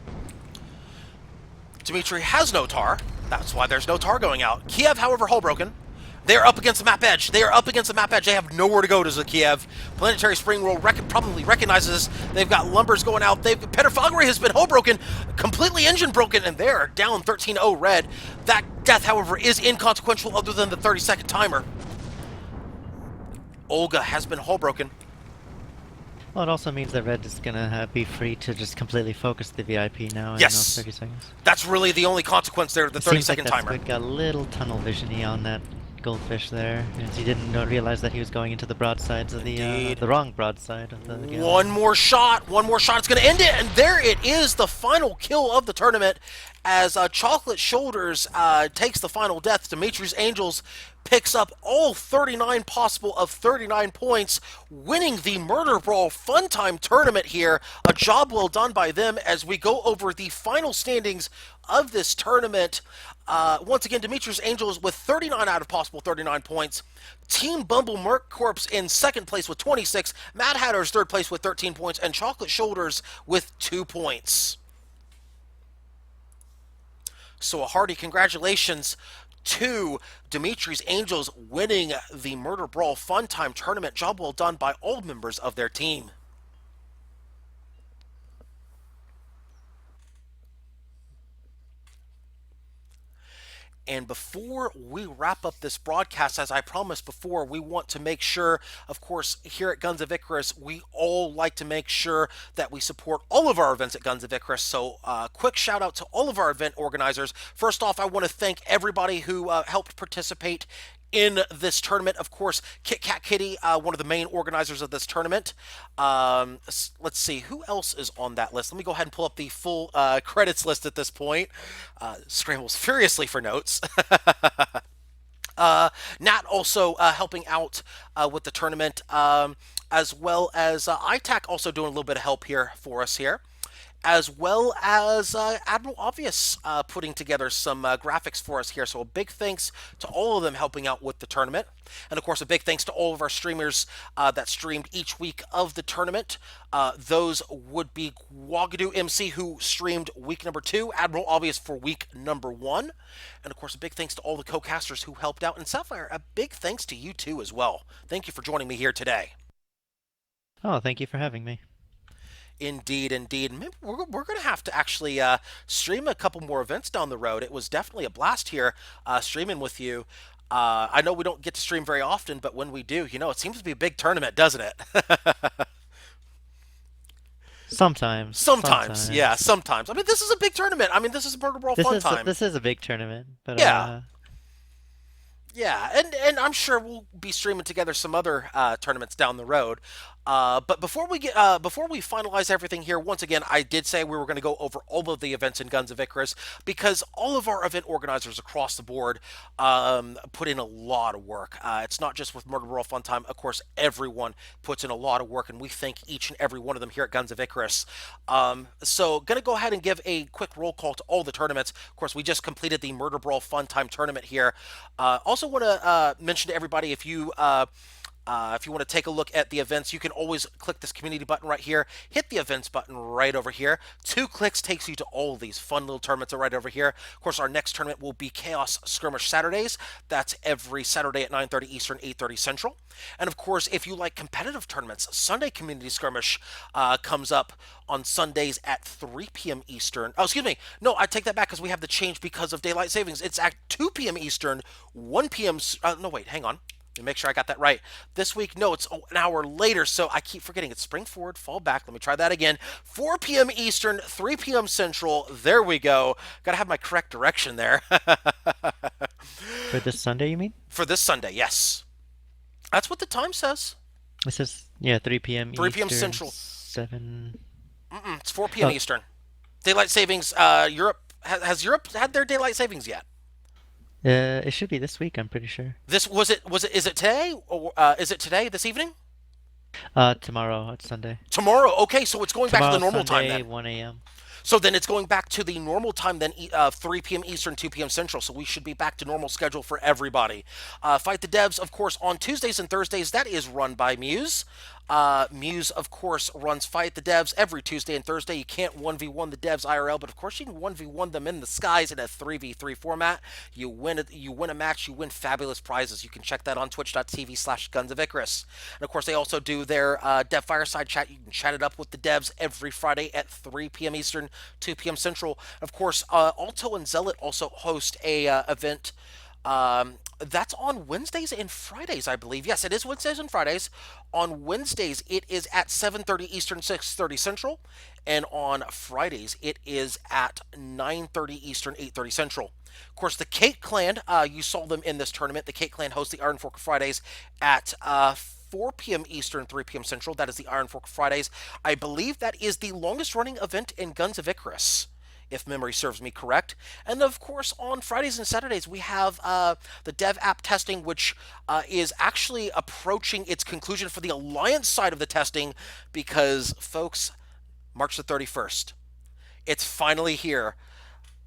Speaker 1: Dimitri has no tar. That's why there's no tar going out. Kiev, however, hull broken. They're up against the map edge. They are up against the map edge. They have nowhere to go to Zakiev. Planetary Spring World probably recognizes this. They've got Lumbers going out. Pettifoggery has been hull broken, completely engine broken, and they're down 13-0 red. That death, however, is inconsequential other than the 30-second timer. Olga has been hull broken.
Speaker 2: Well, it also means that red is gonna be free to just completely focus the VIP now in
Speaker 1: Yes.
Speaker 2: those 30 seconds.
Speaker 1: That's really the only consequence there, the 30-second
Speaker 2: Seems like
Speaker 1: timer.
Speaker 2: that squid got a little tunnel vision-y on that goldfish there, as he didn't realize that he was going into the broadsides of the wrong broadside of the galley.
Speaker 1: One more shot, it's going to end it, and there it is, the final kill of the tournament, as Chocolate Shoulders takes the final death. Dimitri's Angels picks up all 39 possible of 39 points, winning the Murderbrawl Funtime tournament here. A job well done by them as we go over the final standings of this tournament. Once again, Dimitri's Angels with 39 out of possible 39 points. Team Bumble Merc Corps in second place with 26. Mad Hatter's third place with 13 points. And Chocolate Shoulders with 2 points. So a hearty congratulations to Dimitri's Angels winning the Murderbrawl Funtime tournament. Job well done by all members of their team. And before we wrap up this broadcast, as I promised before, we want to make sure, of course, here at Guns of Icarus, we all like to make sure that we support all of our events at Guns of Icarus. So quick shout out to all of our event organizers. First off, I want to thank everybody who helped participate in this tournament. Of course, Kit Kat Kitty, one of the main organizers of this tournament. Let's see, who else is on that list? Let me go ahead and pull up the full credits list at this point. Scrambles furiously for notes. Nat also helping out with the tournament, as well as ITAC also doing a little bit of help here for us here, as well as Admiral Obvious putting together some graphics for us here. So a big thanks to all of them helping out with the tournament. And of course, a big thanks to all of our streamers that streamed each week of the tournament. Those would be Wagadu MC, who streamed week number 2, Admiral Obvious for week number 1. And of course, a big thanks to all the co-casters who helped out. And Sapphire, a big thanks to you too as well. Thank you for joining me here today.
Speaker 2: Oh, thank you for having me.
Speaker 1: Indeed, indeed. Maybe we're going to have to actually stream a couple more events down the road. It was definitely a blast here streaming with you. I know we don't get to stream very often, but when we do, it seems to be a big tournament, doesn't it?
Speaker 2: Sometimes.
Speaker 1: Yeah, sometimes. I mean, this is a big tournament. I mean, this is a Murderbrawl Funtime.
Speaker 2: This is a big tournament, but
Speaker 1: yeah. Yeah, and I'm sure we'll be streaming together some other tournaments down the road. But before we finalize everything here, once again, I did say we were going to go over all of the events in Guns of Icarus because all of our event organizers across the board put in a lot of work. It's not just with Murderbrawl Funtime. Of course, everyone puts in a lot of work, and we thank each and every one of them here at Guns of Icarus. So, going to go ahead and give a quick roll call to all the tournaments. Of course, we just completed the Murderbrawl Funtime tournament here. Also want to mention to everybody, if you want to take a look at the events, you can always click this community button right here. Hit the events button right over here. 2 clicks takes you to all of these fun little tournaments right over here. Of course, our next tournament will be Chaos Skirmish Saturdays. That's every Saturday at 9:30 Eastern, 8:30 Central. And of course, if you like competitive tournaments, Sunday Community Skirmish comes up on Sundays at 3 p.m. Eastern. Oh, excuse me. No, I take that back because we have the change because of daylight savings. It's at 2 p.m. Eastern, 1 p.m. No, wait, hang on. Let me make sure I got that right. This week, no, it's an hour later, so I keep forgetting. It's spring forward, fall back. Let me try that again. 4 p.m. Eastern, 3 p.m. Central. There we go. Got to have my correct direction there.
Speaker 2: For this Sunday, you mean?
Speaker 1: For this Sunday, yes. That's what the time says.
Speaker 2: It says, yeah, 3 p.m.
Speaker 1: 3 p.m.
Speaker 2: Eastern,
Speaker 1: Central.
Speaker 2: 7...
Speaker 1: It's 4 p.m. Eastern. Daylight savings, Europe, has Europe had their daylight savings yet?
Speaker 2: It should be this week, I'm pretty sure.
Speaker 1: Is it today? Or is it today, this evening?
Speaker 2: Tomorrow, it's Sunday.
Speaker 1: Tomorrow, okay, so it's going back to the normal
Speaker 2: Sunday,
Speaker 1: time then.
Speaker 2: 1 a.m.
Speaker 1: So then it's going back to the normal time, then 3 p.m. Eastern, 2 p.m. Central. So we should be back to normal schedule for everybody. Fight the Devs, of course, on Tuesdays and Thursdays. That is run by Muse. Muse, of course, runs Fight the Devs every Tuesday and Thursday. You can't 1v1 the devs IRL, but of course you can 1v1 them in the skies in a 3v3 format. You win a match, you win fabulous prizes. You can check that on twitch.tv/Guns of Icarus. And of course, they also do their Dev Fireside chat. You can chat it up with the devs every Friday at 3 p.m. Eastern, 2 p.m. Central. Of course, Alto and Zealot also host a event that's on Wednesdays and Fridays, I believe. Yes, it is Wednesdays and Fridays. On Wednesdays, it is at 7:30 Eastern, 6:30 Central, and on Fridays, it is at 9:30 Eastern, 8:30 Central. Of course, the Kate Clan, you saw them in this tournament. The Kate Clan hosts the Iron Fork Fridays at 4 p.m. Eastern, 3 p.m. Central. That is the Iron Fork Fridays. I believe that is the longest running event in Guns of Icarus, if memory serves me correct. And of course, on Fridays and Saturdays, we have the dev app testing, which is actually approaching its conclusion for the Alliance side of the testing because, folks, March the 31st, it's finally here.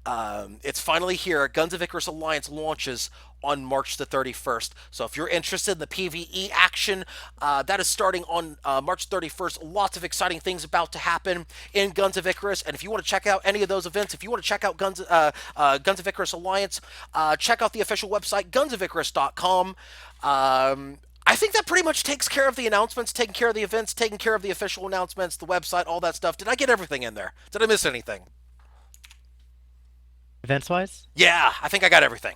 Speaker 1: It's finally here. Guns of Icarus Alliance launches on March the 31st. So if you're interested in the PvE action, that is starting on March 31st. Lots of exciting things about to happen in Guns of Icarus. And if you want to check out any of those events, if you want to check out Guns of Icarus Alliance, check out the official website, gunsoficarus.com. I think that pretty much takes care of the announcements, taking care of the events, taking care of the official announcements, the website, all that stuff. Did I get everything in there? Did I miss anything?
Speaker 2: Events wise?
Speaker 1: Yeah, I think I got everything.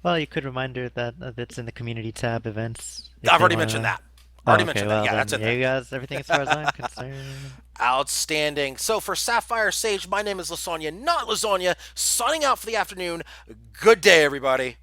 Speaker 2: Well, you could remind her that it's in the community tab events if
Speaker 1: I've
Speaker 2: they
Speaker 1: already
Speaker 2: want
Speaker 1: mentioned
Speaker 2: to.
Speaker 1: that.
Speaker 2: Oh,
Speaker 1: Already
Speaker 2: okay,
Speaker 1: mentioned that.
Speaker 2: well
Speaker 1: Yeah,
Speaker 2: then,
Speaker 1: that's it
Speaker 2: yeah,
Speaker 1: there.
Speaker 2: you guys, everything as far as I'm concerned.
Speaker 1: Outstanding. So for Sapphire Sage, my name is Lysanya, not Lasagna, signing out for the afternoon. Good day, everybody.